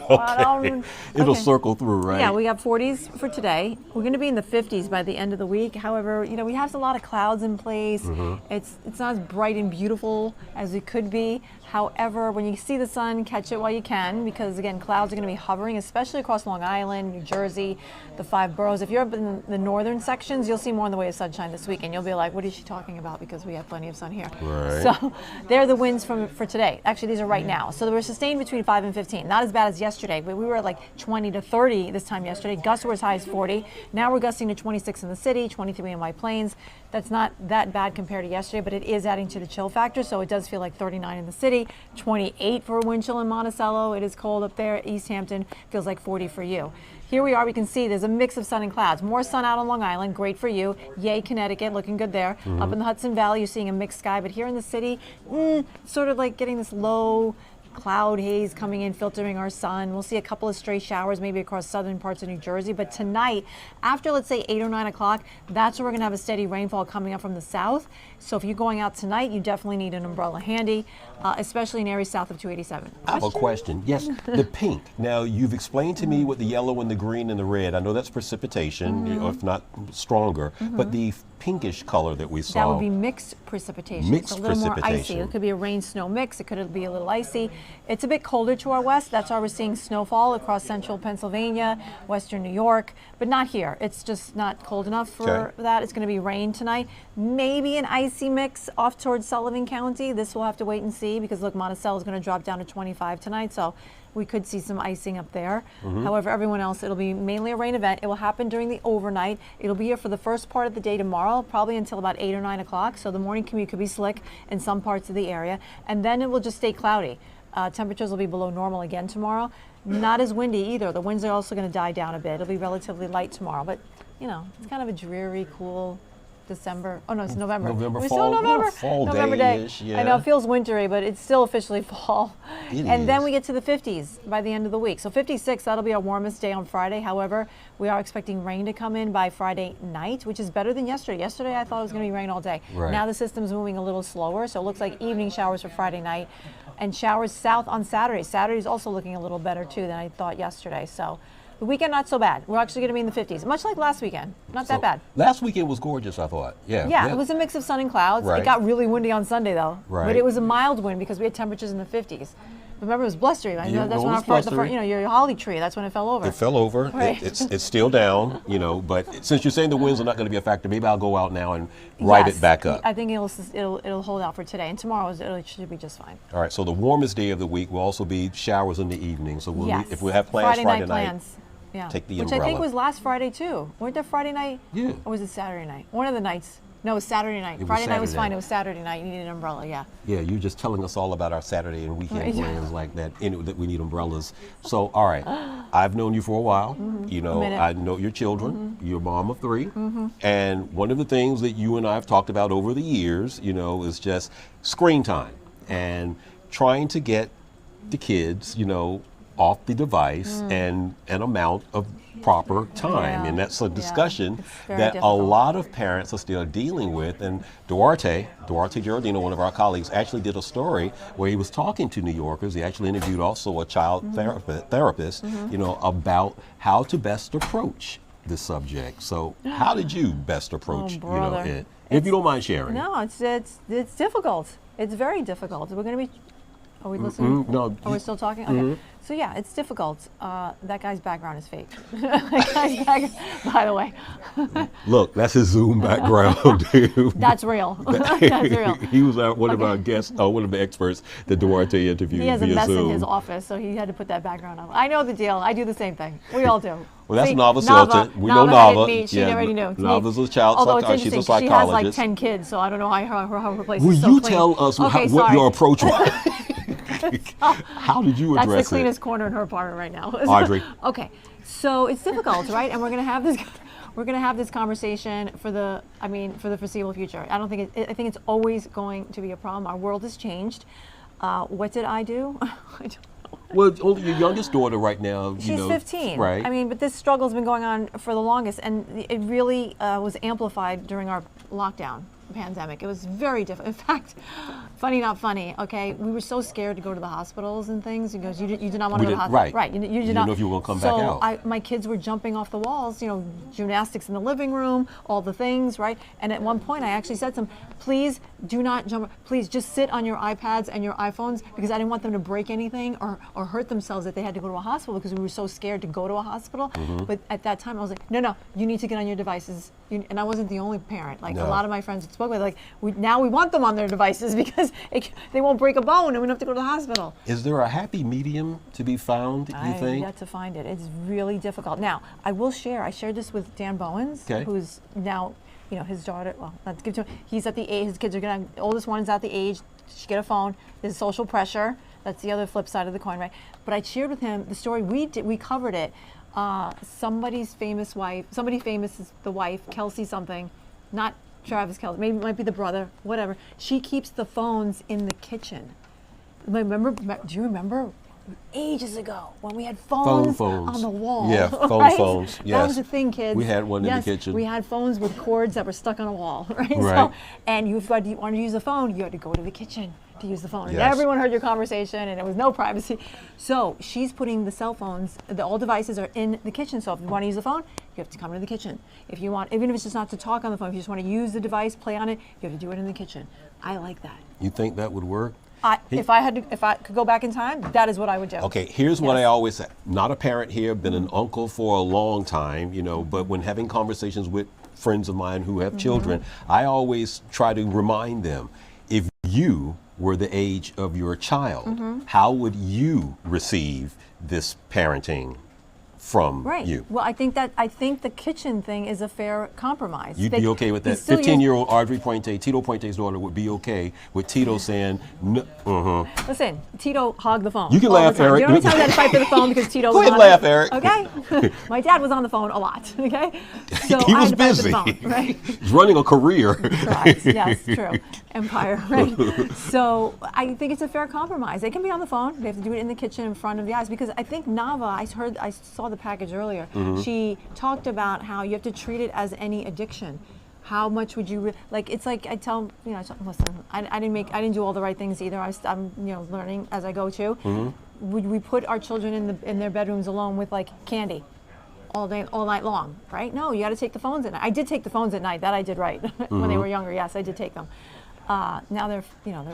Okay. It'll circle through, right? Yeah, we got 40s for today. We're going to be in the 50s by the end of the week. However, we have a lot of clouds in place. Mm-hmm. It's not as bright and beautiful as it could be. However, when you see the sun, catch it while you can because, again, clouds are going to be hovering, especially across Long Island, New Jersey, the 5 boroughs. If you're up in the northern sections, you'll see more in the way of sunshine this week, and you'll be like, what is she talking about? Because we have plenty of sun here. Right. So they're the winds for today. Actually, these are right now. So they were sustained between 5 and 15. Not as bad as yesterday, but we were at like 20 to 30 this time yesterday. Gusts were as high as 40. Now we're gusting to 26 in the city, 23 in White Plains. That's not that bad compared to yesterday, but it is adding to the chill factor, so it does feel like 39 in the city, 28 for wind chill in Monticello. It is cold up there. East Hampton feels like 40 for you. Here we are, we can see there's a mix of sun and clouds. More sun out on Long Island, great for you. Yay, Connecticut, looking good there. Mm-hmm. Up in the Hudson Valley, you're seeing a mixed sky, but here in the city, sort of like getting this low cloud haze coming in, filtering our sun. We'll see a couple of stray showers maybe across southern parts of New Jersey, but tonight, after let's say 8 or 9 o'clock, that's where we're gonna have a steady rainfall coming up from the south. So if you're going out tonight, you definitely need an umbrella handy, especially in areas south of 287. I have a question. Yes, the pink. Now, you've explained to me what the yellow and the green and the red. I know that's precipitation, if not stronger, but the pinkish color that we saw. That would be mixed precipitation. Mixed it's a little more icy. precipitation. It could be a rain-snow mix. It could be a little icy. It's a bit colder to our west. That's why we're seeing snowfall across central Pennsylvania, western New York, but not here. It's just not cold enough for that. It's going to be rain tonight. Maybe an icy mix off towards Sullivan County. This we'll have to wait and see because look, Monticello is going to drop down to 25 tonight, so we could see some icing up there. However, everyone else, it'll be mainly a rain event. It will happen during the overnight. It'll be here for the first part of the day tomorrow, probably until about 8 or 9 o'clock. So the morning commute could be slick in some parts of the area. And then it will just stay cloudy. Temperatures will be below normal again tomorrow. Not as windy either. The winds are also going to die down a bit. It'll be relatively light tomorrow. But, it's kind of a dreary, cool December. Oh no, it's November. November, We're fall, still November. fall November day. day-ish, yeah. I know it feels wintry, but it's still officially fall. It Then is. we get to the 50s by the end of the week. So 56, that'll be our warmest day on Friday. However, we are expecting rain to come in by Friday night, which is better than yesterday. Yesterday I thought it was going to be rain all day. Right. Now the system's moving a little slower, so it looks like evening showers for Friday night and showers south on Saturday. Saturday is also looking a little better too than I thought yesterday. So the weekend, not so bad. We're actually going to be in the 50s, much like last weekend. Not that bad. Last weekend was gorgeous, I thought. Yeah, it was a mix of sun and clouds. Right. It got really windy on Sunday, though. Right. But it was a mild wind because we had temperatures in the 50s. Remember, it was blustery. I know Yeah, that's it when was blustery. your holly tree, that's when it fell over. It fell over. Right. It's still down, but since you're saying the winds are not going to be a factor, maybe I'll go out now and ride it back up. I think it'll hold out for today, and tomorrow it should be just fine. All right, so the warmest day of the week will also be showers in the evening. So if we have plans Friday Friday night plans. Yeah. take the Which umbrella. I think was last Friday too. Weren't there Friday night? Yeah. Or was it Saturday night? One of the nights. No, it was Saturday night. It was Friday night was Saturday. fine. It was Saturday night. You needed an umbrella, yeah. Yeah, you're just telling us all about our Saturday and weekend Right. plans like that, that we need umbrellas. So, all right, I've known you for a while. minute. I know your children. You're a mom of 3. And one of the things that you and I have talked about over the years, is just screen time and trying to get the kids, off the device and an amount of proper time. And that's a discussion that a lot of parents are still dealing with. And Duarte Giordino, one of our colleagues, actually did a story where he was talking to New Yorkers. He actually interviewed also a child therapist, you know, about how to best approach the subject. So how did you best approach, you know, it? If you don't mind sharing. No, it's difficult. It's very difficult. We're going to be. Are we listening? No. Are we still talking? Okay. So yeah, it's difficult. That guy's background is fake. That guy's by the way. Look, that's his Zoom background, dude. That's real. That's real. He was one of our guests, one of the experts that Duarte interviewed He has a via mess Zoom. in his office, so he had to put that background on. I know the deal. I do the same thing. We all do. Well, that's See, Nava Silton. We know Nava. She already knew. Nava's a child Although psychologist. it's She's a interesting, psychologist. she has like 10 kids, so I don't know how her place Will is so you clean. tell us what your approach was? How did you address it? That's the cleanest corner in her apartment right now. Audrey. Okay, so it's difficult, right? And we're going to have this. We're going to have this conversation for the foreseeable future. I don't think I think it's always going to be a problem. Our world has changed. What did I do? I don't know. Well, only your youngest daughter right now. She's 15. Right. I mean, but this struggle's been going on for the longest, and it really was amplified during our lockdown pandemic. It was very difficult. In fact, funny not funny, okay, we were so scared to go to the hospitals and things because you did not want to go to the hospital. Right. You did not know if you were going to come back out. My kids were jumping off the walls, you know, gymnastics in the living room, all the things, right? And at one point I actually said to them, please do not jump, please just sit on your iPads and your iPhones, because I didn't want them to break anything or hurt themselves if they had to go to a hospital, because we were so scared to go to a hospital. But at that time I was like, no, you need to get on your devices. And I wasn't the only parent. Like a lot of my friends that spoke with, like, now we want them on their devices because they won't break a bone and we don't have to go to the hospital. Is there a happy medium to be found, you think? I've yet to find it. It's really difficult. Now, I will share, I shared this with Dan Bowens, who's now, you know, his daughter, well, let's give it to him. He's at the age, his kids are gonna, oldest one's at the age, she get a phone. There's social pressure. That's the other flip side of the coin, right? But I shared with him the story, we covered it. Somebody's famous wife, somebody famous is the wife, Kelsey something, not Travis Kelsey, maybe it might be the brother, whatever. She keeps the phones in the kitchen. Remember, do you remember ages ago when we had phones on the wall? Yeah, phones, yes. That was a thing, kids. We had one in the kitchen. We had phones with cords that were stuck on a wall, right? Right. So, and you wanted to use a phone, you had to go to the kitchen to use the phone. Yes. And everyone heard your conversation and there was no privacy. So she's putting the cell phones, all devices are in the kitchen. So if you want to use the phone, you have to come into the kitchen. If you want, even if it's just not to talk on the phone, if you just want to use the device, play on it, you have to do it in the kitchen. I like that. You think that would work? If I could go back in time, that is what I would do. Okay, here's what I always say. Not a parent here, been an uncle for a long time, you know, but when having conversations with friends of mine who have children, I always try to remind them, if you were the age of your child, how would you receive this parenting from you? Well, I think the kitchen thing is a fair compromise. You'd be okay with that? 15-year-old Audrey Puente, Tito Puente's daughter, would be okay with Tito saying, no, Listen, Tito hogged the phone. You can laugh, Eric. The only time I had to fight for the phone because Tito Go was ahead on laugh, it. Eric. Okay? My dad was on the phone a lot, okay? So he I was had to fight for busy. the phone, right? He's running a career. Correct. Yes, true. Empire, right? So I think it's a fair compromise. They can be on the phone. They have to do it in the kitchen in front of the eyes, because I think Nava, I saw the package earlier. She talked about how you have to treat it as any addiction. How much would you like? It's like I tell listen, I didn't do all the right things either. I'm learning as I go too. Would we put our children in their bedrooms alone with like candy all night long? Right? No, you got to take the phones at night. I did take the phones at night. That I did right when they were younger. Yes, I did take them. Now they're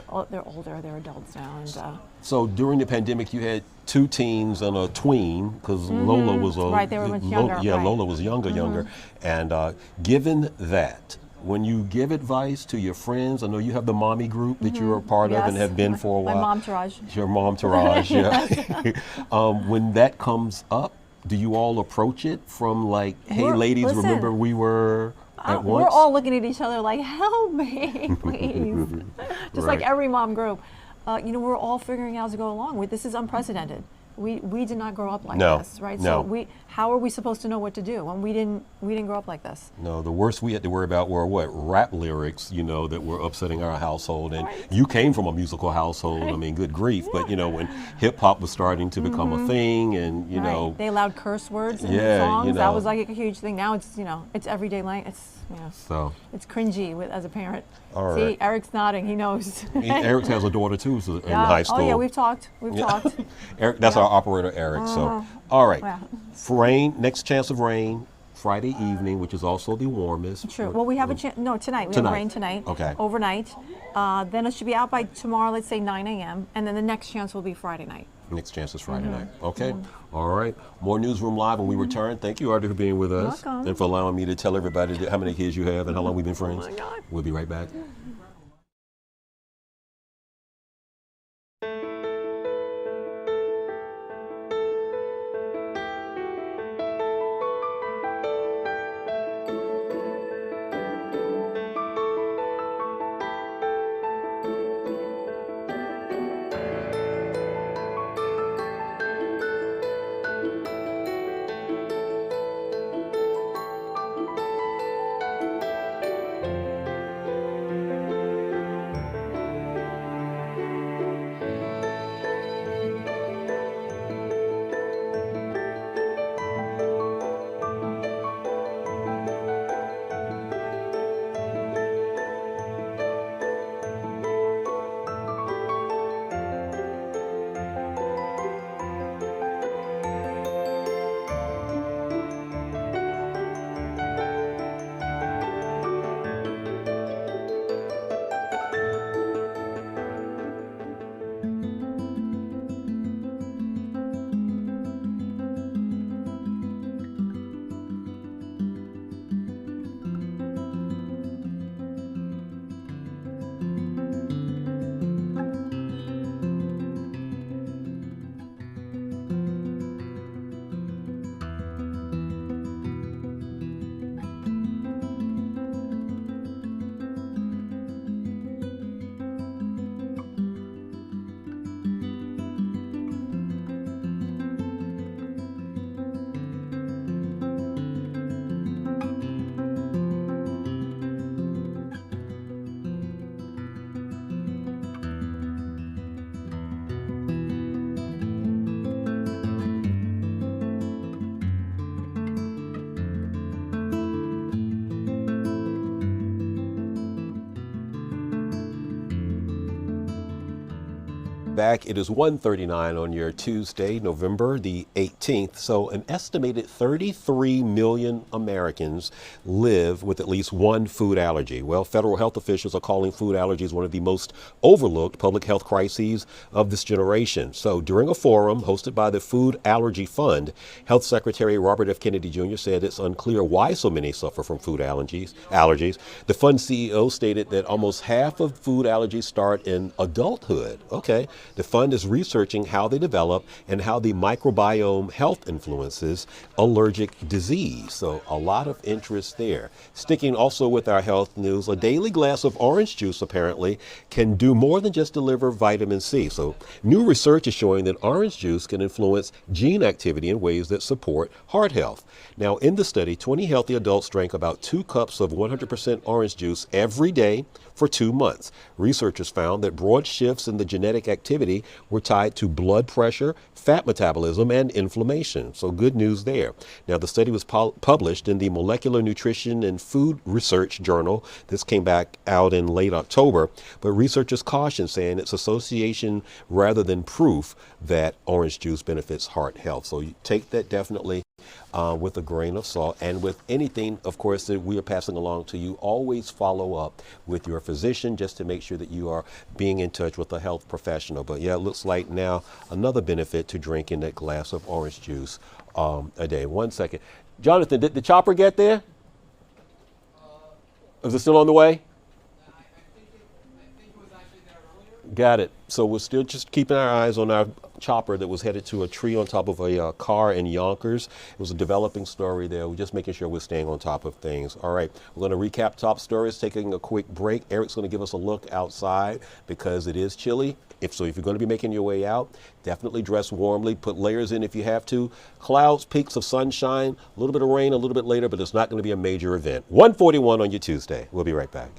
older. They're adults now, and. So during the pandemic, you had 2 teens and a tween, because Lola was right. They were much younger. Yeah, right. Lola was younger. And given that, when you give advice to your friends, I know you have the mommy group that you're a part of and have been for a while. My momtourage. Your momtourage, yeah. When that comes up, do you all approach it from like, hey, ladies, listen, remember we were at once? We're all looking at each other like, help me, please. Just like every mom group. We're all figuring out as we go along. This is unprecedented. We did not grow up like No, this, right? no. So how are we supposed to know what to do when we didn't grow up like this? No, the worst we had to worry about were what? Rap lyrics, that were upsetting our household. And you came from a musical household. I mean, good grief. But, when hip hop was starting to become a thing and, Right. They allowed curse words in Yeah, songs. That was like a huge thing. Now it's, it's everyday language. So It's cringy as a parent. All See, right. Eric's nodding. He knows. Eric has a daughter too, so in Yeah. high school. Oh yeah, we've talked. We've talked. Eric, that's our operator, Eric. So, all right. Yeah. For rain, next chance of rain, Friday evening, which is also the warmest. True. Well, we have a chance. No, tonight. We Tonight. have rain tonight. Okay. Overnight. Then it should be out by tomorrow, let's say 9 a.m. And then the next chance will be Friday night. Next chance is Friday night. Okay. All right. More Newsroom Live when we return. Thank you, Artie, for being with us. Welcome. And for allowing me to tell everybody how many kids you have and how long we've been friends. Oh my God. We'll be right back. Back, it is 1:39 on your Tuesday, November the 18th. So an estimated 33 million Americans live with at least one food allergy. Well, federal health officials are calling food allergies one of the most overlooked public health crises of this generation. So during a forum hosted by the Food Allergy Fund, Health Secretary Robert F. Kennedy Jr. said it's unclear why so many suffer from food allergies. The fund CEO stated that almost half of food allergies start in adulthood. Okay. The fund is researching how they develop and how the microbiome health influences allergic disease. So a lot of interest there. Sticking also with our health news, a daily glass of orange juice apparently can do more than just deliver vitamin C. So new research is showing that orange juice can influence gene activity in ways that support heart health. Now, in the study, 20 healthy adults drank about 2 cups of 100% orange juice every day for 2 months. Researchers found that broad shifts in the genetic activity were tied to blood pressure, fat metabolism, and inflammation. So good news there. Now, the study was published in the Molecular Nutrition and Food Research Journal. This came back out in late October, but researchers caution saying it's association rather than proof that orange juice benefits heart health. So you take that definitely with a grain of salt, and with anything, of course, that we are passing along to you, always follow up with your physician just to make sure that you are being in touch with a health professional. But yeah, it looks like now another benefit to drinking that glass of orange juice a day. 1 second. Jonathan, did the chopper get there? Is it still on the way? Got it. So we're still just keeping our eyes on our chopper that was headed to a tree on top of a car in Yonkers. It was a developing story there. We're just making sure we're staying on top of things. All right, we're going to recap top stories, taking a quick break. Eric's going to give us a look outside because it is chilly. If you're going to be making your way out, definitely dress warmly. Put layers in if you have to. Clouds, peaks of sunshine, a little bit of rain a little bit later, but it's not going to be a major event. 1:41 on your Tuesday. We'll be right back.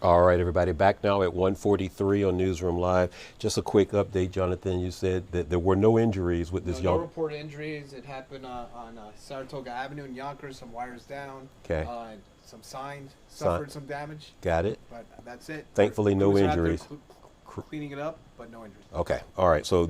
All right, everybody, back now at 1:43 on Newsroom Live. Just a quick update, Jonathan. You said that there were no injuries with this young. No reported injuries. It happened on Saratoga Avenue in Yonkers. Some wires down. Okay. Some signs suffered some damage. Got it. But that's it. Thankfully, no Crews are out there injuries. Cleaning it up, but no injuries. Okay. All right. So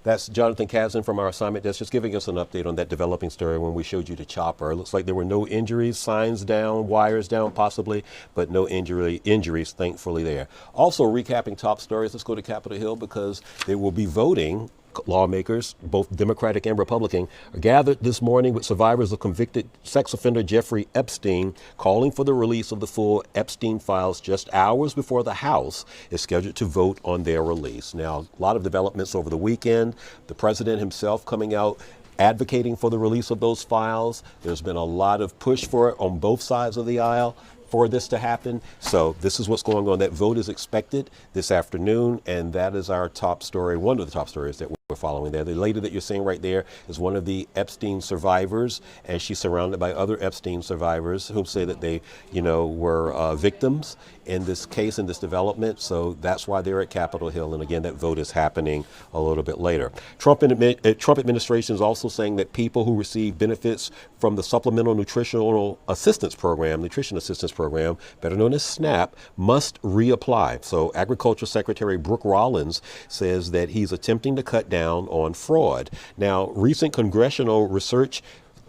that's Jonathan Kazin from our assignment desk, just giving us an update on that developing story when we showed you the chopper. It looks like there were no injuries, signs down, wires down possibly, but no injuries, thankfully, there. Also, recapping top stories, let's go to Capitol Hill because they will be voting. Lawmakers, both Democratic and Republican, are gathered this morning with survivors of convicted sex offender Jeffrey Epstein, calling for the release of the full Epstein files just hours before the House is scheduled to vote on their release. Now, a lot of developments over the weekend. The president himself coming out advocating for the release of those files. There's been a lot of push for it on both sides of the aisle for this to happen. So this is what's going on. That vote is expected this afternoon, and that is our top story, one of the top stories that we're following there. The lady that you're seeing right there is one of the Epstein survivors, and she's surrounded by other Epstein survivors who say that they, were victims in this case, in this development. So that's why they're at Capitol Hill. And again, that vote is happening a little bit later. Trump administration is also saying that people who receive benefits from the Supplemental Nutrition Assistance Program, better known as SNAP, must reapply. So Agriculture Secretary Brooke Rollins says that he's attempting to cut down on fraud. Now, recent congressional research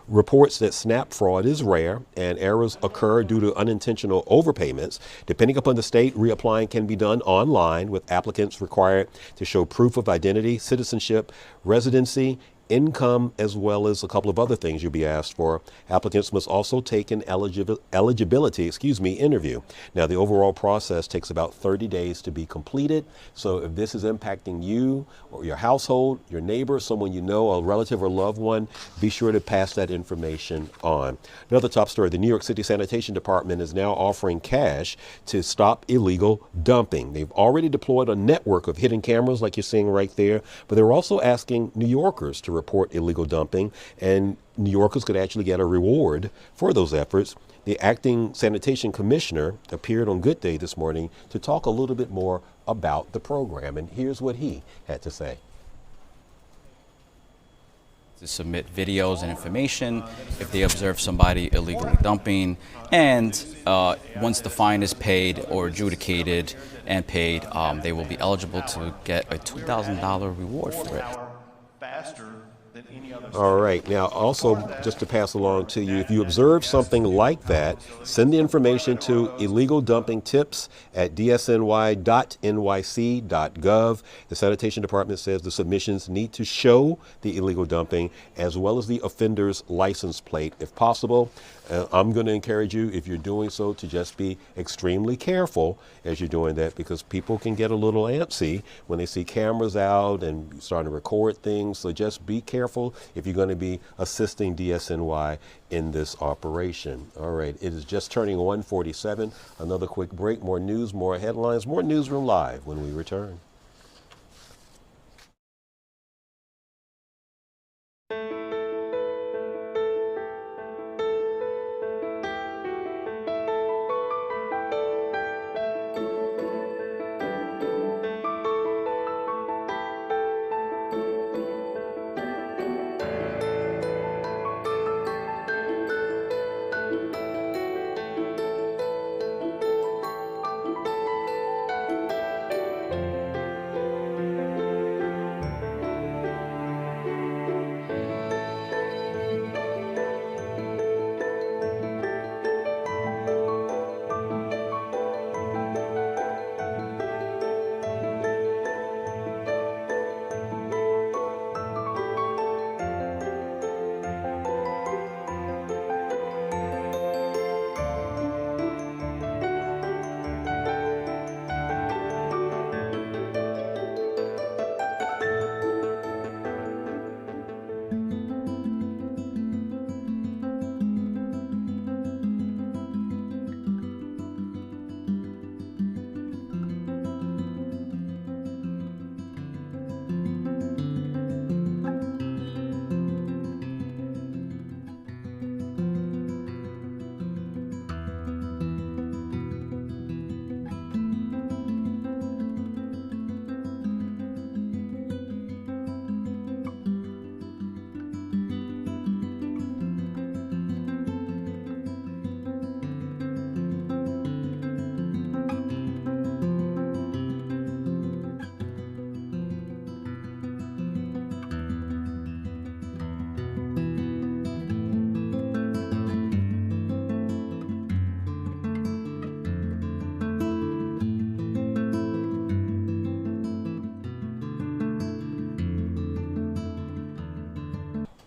reports that SNAP fraud is rare and errors occur due to unintentional overpayments. Depending upon the state, reapplying can be done online with applicants required to show proof of identity, citizenship, residency, income, as well as a couple of other things you'll be asked for. Applicants must also take an eligibility interview. Now, the overall process takes about 30 days to be completed. So if this is impacting you or your household, your neighbor, someone you know, a relative or loved one, be sure to pass that information on. Another top story, the New York City Sanitation Department is now offering cash to stop illegal dumping. They've already deployed a network of hidden cameras like you're seeing right there, but they're also asking New Yorkers to report illegal dumping, and New Yorkers could actually get a reward for those efforts. The acting sanitation commissioner appeared on Good Day this morning to talk a little bit more about the program, and here's what he had to say. To submit videos and information if they observe somebody illegally dumping, and once the fine is paid or adjudicated and paid, they will be eligible to get a $2,000 reward for it. All right. Now, also, just to pass along to you, if you observe something like that, send the information to illegaldumpingtips@dsny.nyc.gov. The Sanitation Department says the submissions need to show the illegal dumping as well as the offender's license plate, if possible. I'm going to encourage you, if you're doing so, to just be extremely careful as you're doing that, because people can get a little antsy when they see cameras out and starting to record things. So just be careful if you're going to be assisting DSNY in this operation. All right, it is just turning 1:47. Another quick break. More news, more headlines, more Newsroom Live when we return.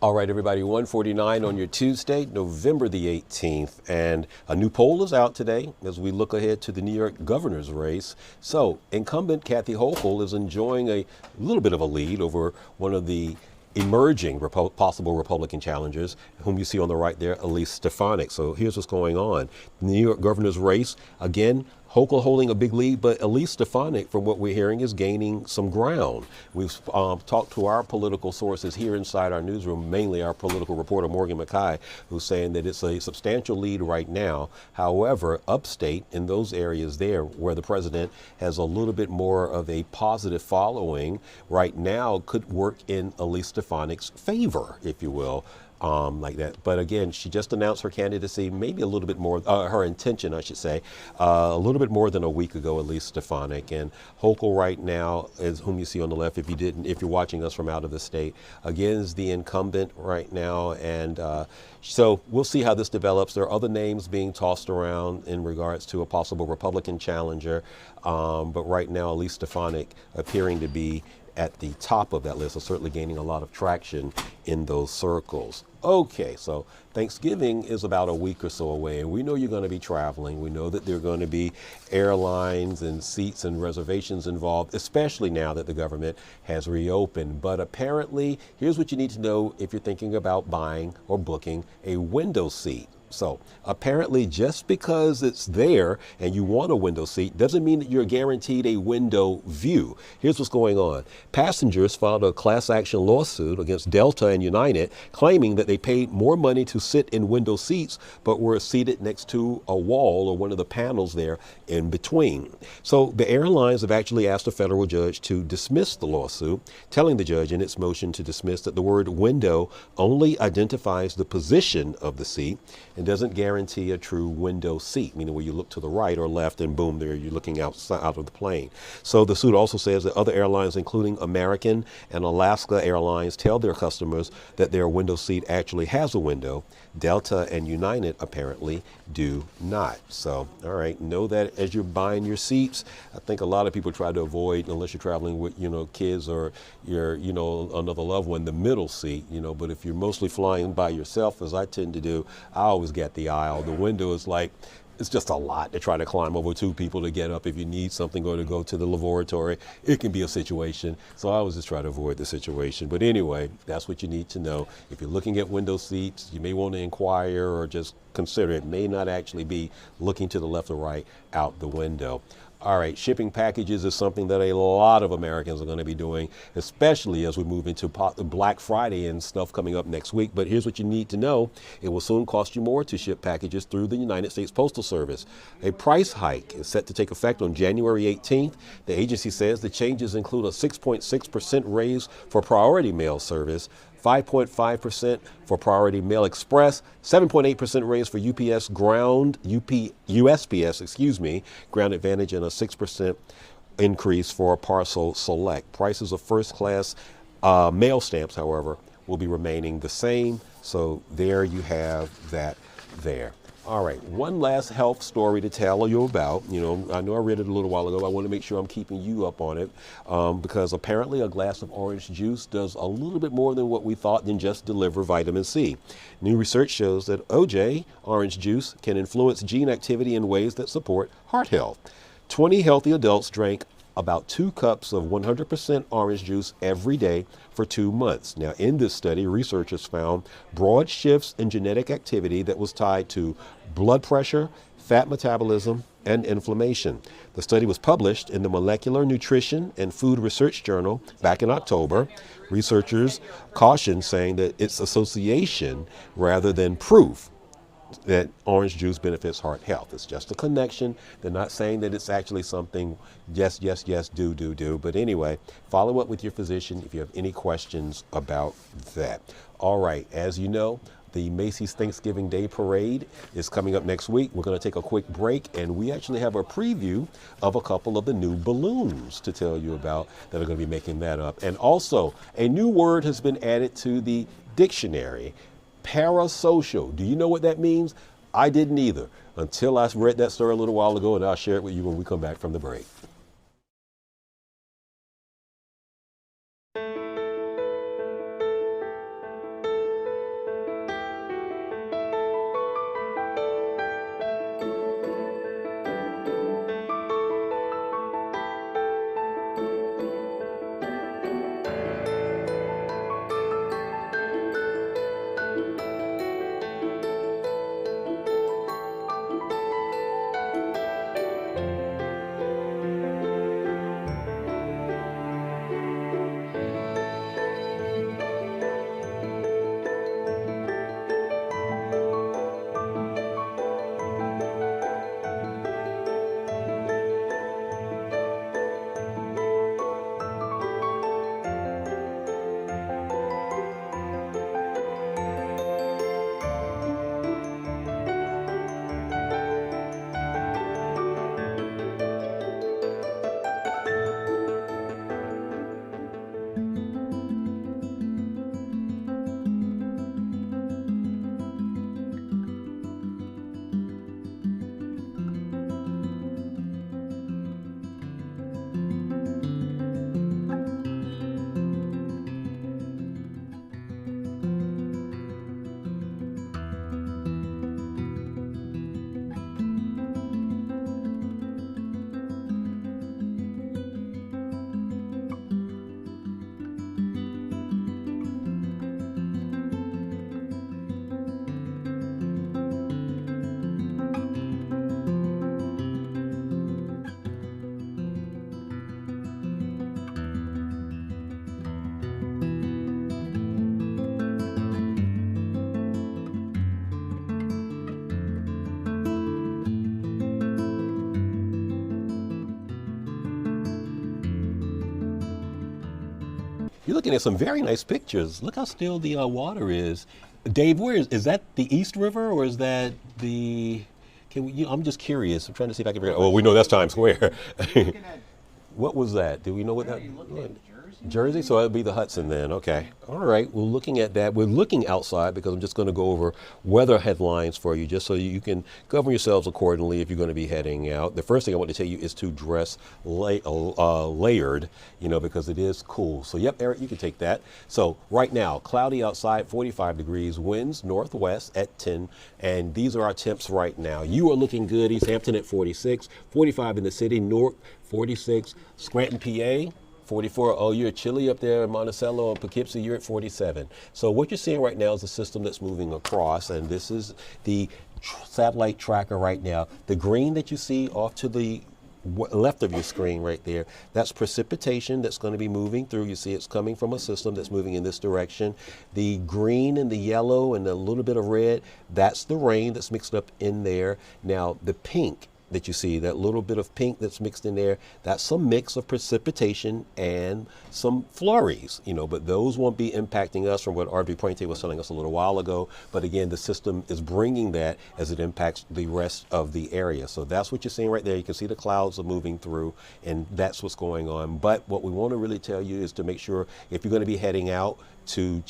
All right, everybody, 1:49 on your Tuesday, November the 18th. And a new poll is out today as we look ahead to the New York governor's race. So incumbent Kathy Hochul is enjoying a little bit of a lead over one of the emerging possible Republican challengers, whom you see on the right there, Elise Stefanik. So here's what's going on. The New York governor's race, again, Hochul holding a big lead, but Elise Stefanik, from what we're hearing, is gaining some ground. We've talked to our political sources here inside our newsroom, mainly our political reporter, Morgan Mackay, who's saying that it's a substantial lead right now. However, upstate, in those areas there where the president has a little bit more of a positive following right now, could work in Elise Stefanik's favor, if you will. Like that. But again, she just announced her candidacy, maybe a little bit more, her intention, I should say, a little bit more than a week ago, Elise Stefanik. And Hochul right now is whom you see on the left, if you're watching us from out of the state, again, is the incumbent right now. And so we'll see how this develops. There are other names being tossed around in regards to a possible Republican challenger. But right now, Elise Stefanik appearing to be at the top of that list, are certainly gaining a lot of traction in those circles. Okay, so Thanksgiving is about a week or so away, and we know you're going to be traveling. We know that there are going to be airlines and seats and reservations involved, especially now that the government has reopened. But apparently, here's what you need to know if you're thinking about buying or booking a window seat. So apparently, just because it's there and you want a window seat doesn't mean that you're guaranteed a window view. Here's what's going on. Passengers filed a class action lawsuit against Delta and United, claiming that they paid more money to sit in window seats, but were seated next to a wall or one of the panels there in between. So the airlines have actually asked a federal judge to dismiss the lawsuit, telling the judge in its motion to dismiss that the word window only identifies the position of the seat and doesn't guarantee a true window seat, meaning where you look to the right or left and boom, there you're looking out of the plane. So the suit also says that other airlines, including American and Alaska Airlines, tell their customers that their window seat actually has a window. Delta and United apparently do not. So, all right, know that as you're buying your seats. I think a lot of people try to avoid, unless you're traveling with, kids or your, another loved one, the middle seat, but if you're mostly flying by yourself, as I tend to do, I always get the aisle. The window is like, it's just a lot to try to climb over two people to get up. If you need something or to go to the laboratory, it can be a situation. So I always just try to avoid the situation. But anyway, that's what you need to know. If you're looking at window seats, you may want to inquire or just consider it. May not actually be looking to the left or right out the window. All right, shipping packages is something that a lot of Americans are going to be doing, especially as we move into Black Friday and stuff coming up next week. But here's what you need to know. It will soon cost you more to ship packages through the United States Postal Service. A price hike is set to take effect on January 18th. The agency says the changes include a 6.6% raise for priority mail service, 5.5% for Priority Mail Express, 7.8% raise for USPS, Ground Advantage, and a 6% increase for Parcel Select. Prices of first-class mail stamps, however, will be remaining the same. So there you have that there. All right, one last health story to tell you about. I know I read it a little while ago. I want to make sure I'm keeping you up on it because apparently a glass of orange juice does a little bit more than what we thought than just deliver vitamin C. New research shows that OJ, orange juice, can influence gene activity in ways that support heart health. 20 healthy adults drank about 2 cups of 100% orange juice every day for 2 months. Now, in this study, researchers found broad shifts in genetic activity that was tied to blood pressure, fat metabolism, and inflammation. The study was published in the Molecular Nutrition and Food Research Journal back in October. Researchers cautioned, saying that it's association rather than proof that orange juice benefits heart health. It's just a connection. They're not saying that it's actually something, yes, do. But anyway, follow up with your physician if you have any questions about that. All right, as you know, the Macy's Thanksgiving Day Parade is coming up next week. We're going to take a quick break, and we actually have a preview of a couple of the new balloons to tell you about that are going to be making that up. And also, a new word has been added to the dictionary. Parasocial. Do you know what that means? I didn't either until I read that story a little while ago, and I'll share it with you when we come back from the break. You're looking at some very nice pictures. Look how still the water is. Dave, where is that the East River or is that the? I'm just curious. I'm trying to see if I can figure out. Oh, we know that's Times Square. What was that? Do we know what that? Jersey, so that'd be the Hudson then. Okay. All right. We're looking at that. We're looking outside because I'm just going to go over weather headlines for you just so you can govern yourselves accordingly if you're going to be heading out. The first thing I want to tell you is to dress layered, because it is cool. So, yep, Eric, you can take that. So, right now, cloudy outside, 45 degrees, winds northwest at 10, and these are our temps right now. You are looking good. East Hampton at 46, 45 in the city, Newark 46, Scranton, PA. 44. Oh, you're chilly up there in Monticello and Poughkeepsie. You're at 47. So what you're seeing right now is the system that's moving across, and this is the satellite tracker right now. The green that you see off to the left of your screen right there, that's precipitation that's going to be moving through. You see it's coming from a system that's moving in this direction. The green and the yellow and a little bit of red, that's the rain that's mixed up in there. Now the pink that you see, that little bit of pink that's mixed in there, that's some mix of precipitation and some flurries, but those won't be impacting us from what RV Pointe was telling us a little while ago. But again, the system is bringing that as it impacts the rest of the area. So that's what you're seeing right there. You can see the clouds are moving through, and that's what's going on. But what we want to really tell you is to make sure if you're going to be heading out to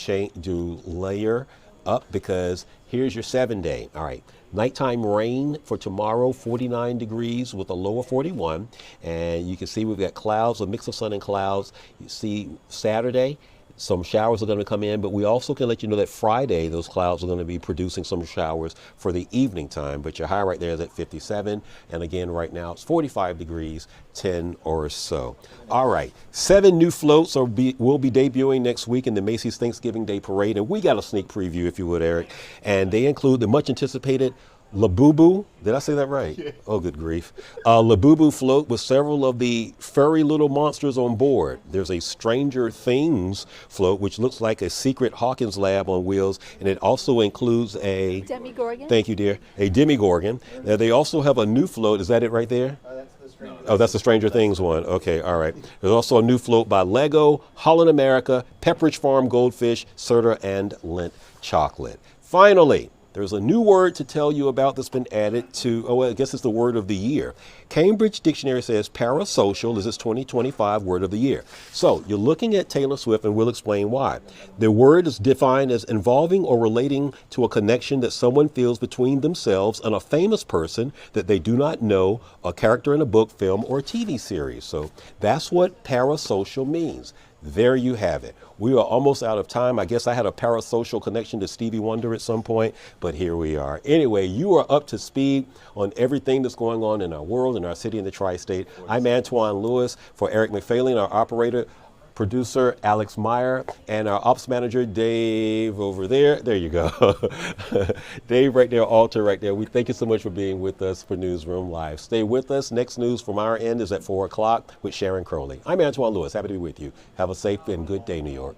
layer up, because here's your 7-day. All right. Nighttime rain for tomorrow, 49 degrees with a low of 41. And you can see we've got clouds, a mix of sun and clouds. You see Saturday, some showers are going to come in, but we also can let you know that Friday, those clouds are going to be producing some showers for the evening time. But your high right there is at 57. And again, right now it's 45 degrees, 10 or so. All right. 7 new floats will be debuting next week in the Macy's Thanksgiving Day Parade. And we got a sneak preview, if you would, Eric. And they include the much anticipated Labubu, did I say that right? Yeah. Oh, good grief. Labubu float with several of the furry little monsters on board. There's a Stranger Things float, which looks like a secret Hawkins lab on wheels, and it also includes a Demigorgon. Thank you, dear. A Demigorgon. Now, they also have a new float. Is that it right there? That's the Stranger Things one. Okay, all right. There's also a new float by Lego, Holland America, Pepperidge Farm Goldfish, Serta, and Lindt Chocolate. Finally, there's a new word to tell you about that's been added to, I guess it's the word of the year. Cambridge Dictionary says parasocial is its 2025 word of the year. So you're looking at Taylor Swift, and we'll explain why. The word is defined as involving or relating to a connection that someone feels between themselves and a famous person that they do not know, a character in a book, film, or TV series. So that's what parasocial means. There you have it. We are almost out of time. I guess I had a parasocial connection to Stevie Wonder at some point, but here we are. Anyway, you are up to speed on everything that's going on in our world, in our city, in the tri-state. I'm Antoine Lewis for Eric McPhailin, our operator, producer Alex Meyer, and our ops manager Dave over there. There you go. Dave right there, Alter right there. We thank you so much for being with us for Newsroom Live. Stay with us. Next news from our end is at 4 o'clock with Sharon Crowley. I'm Antoine Lewis. Happy to be with you. Have a safe and good day, New York.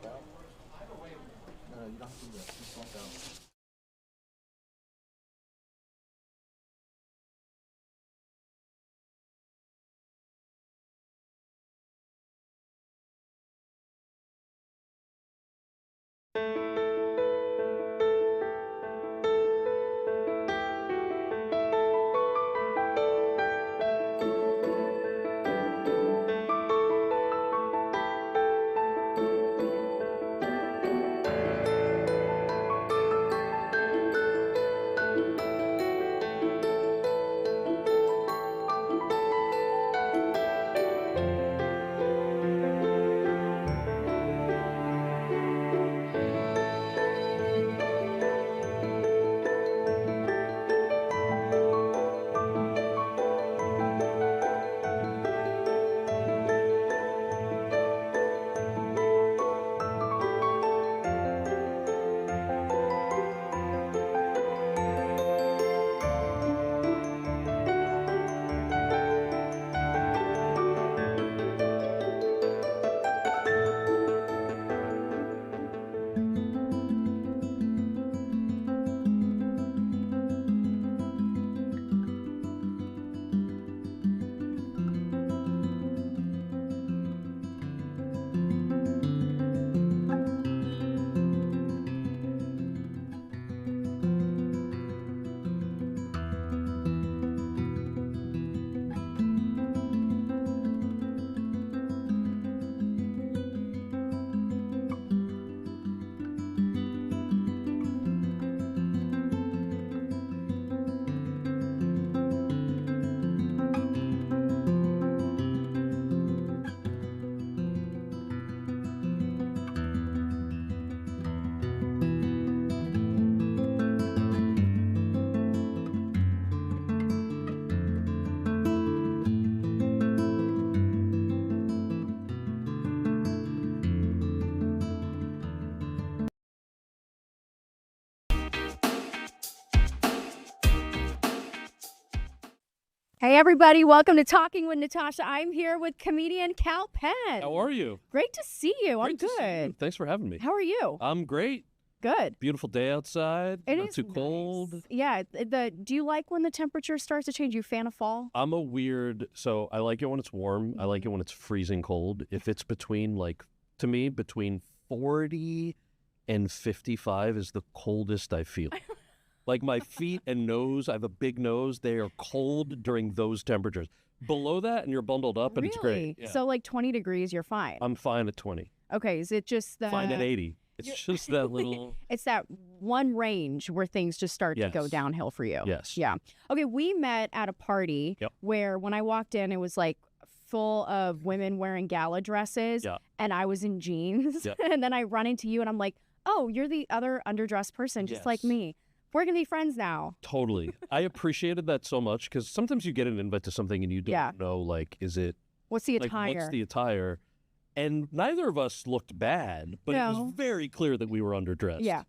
Hey, everybody. Welcome to Talking with Natasha. I'm here with comedian Cal Penn. How are you? Great to see you. I'm Great to see good. you. Thanks for having me. How are you? I'm great. Good. Beautiful day outside. It Not is too cold. Yeah. Do you like when the temperature starts to change? You a fan of fall? I'm a weird, so I like it when it's warm. I like it when it's freezing cold. If it's between, like, to me, between 40 and 55 is the coldest I feel. Like my feet and nose, I have a big nose. They are cold during those temperatures. Below that, and you're bundled up, and it's great. Yeah. So like 20 degrees, you're fine. I'm fine at 20. Okay. Is it just the Fine at 80. It's just that little. It's that one range where things just start to go downhill for you. Yes. Yeah. Okay. We met at a party where when I walked in, it was like full of women wearing gala dresses, and I was in jeans. And then I run into you, and I'm like, oh, you're the other underdressed person, just like me. We're going to be friends now. Totally. I appreciated that so much because sometimes you get an invite to something and you don't know, like, is it... What's the like, attire? what's the attire? And neither of us looked bad, but it was very clear that we were underdressed. Yeah.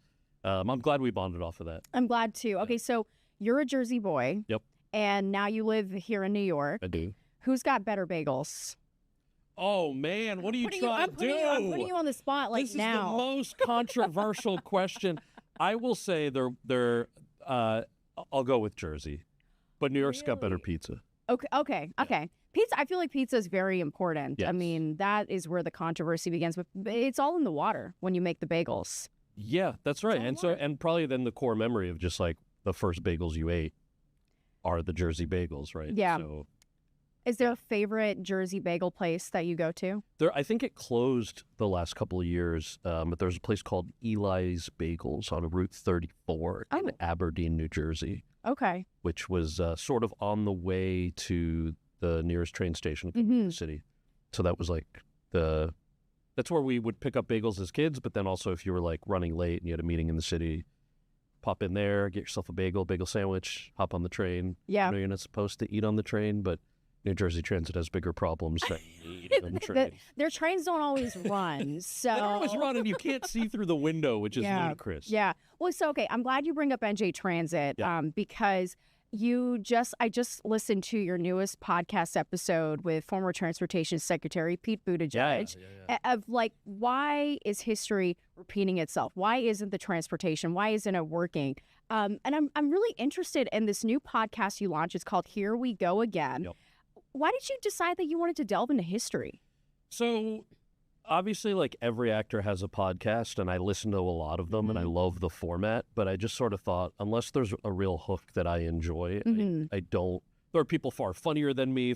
I'm glad we bonded off of that. I'm glad too. Okay, so you're a Jersey boy. Yep. And now you live here in New York. I do. Who's got better bagels? Oh, man, what are you trying to do? I'm putting you on the spot now. This is the most controversial question. I will say I'll go with Jersey, but New York's got better pizza. Okay. Pizza, I feel like pizza is very important. Yes. I mean, that is where the controversy begins, but it's all in the water when you make the bagels. Yeah, that's right. And probably then the core memory of just like the first bagels you ate are the Jersey bagels, right? Yeah. So, is there a favorite Jersey bagel place that you go to? I think it closed the last couple of years, but there's a place called Eli's Bagels on Route 34 in Aberdeen, New Jersey. Okay. Which was sort of on the way to the nearest train station in the city. So that was like that's where we would pick up bagels as kids, but then also if you were like running late and you had a meeting in the city, pop in there, get yourself a bagel sandwich, hop on the train. Yeah. I know you're not supposed to eat on the train, but New Jersey Transit has bigger problems than eating on the train. Their trains don't always run, so... They don't always run, and you can't see through the window, which is ludicrous. Yeah. Well, so, okay, I'm glad you bring up NJ Transit because I just listened to your newest podcast episode with former Transportation Secretary Pete Buttigieg of like, why is history repeating itself? Why isn't the transportation? Why isn't it working? And I'm really interested in this new podcast you launched. It's called Here We Go Again. Yep. Why did you decide that you wanted to delve into history? So obviously, like every actor has a podcast, and I listen to a lot of them, and I love the format, but I just sort of thought, unless there's a real hook that I enjoy, I don't. There are people far funnier than me,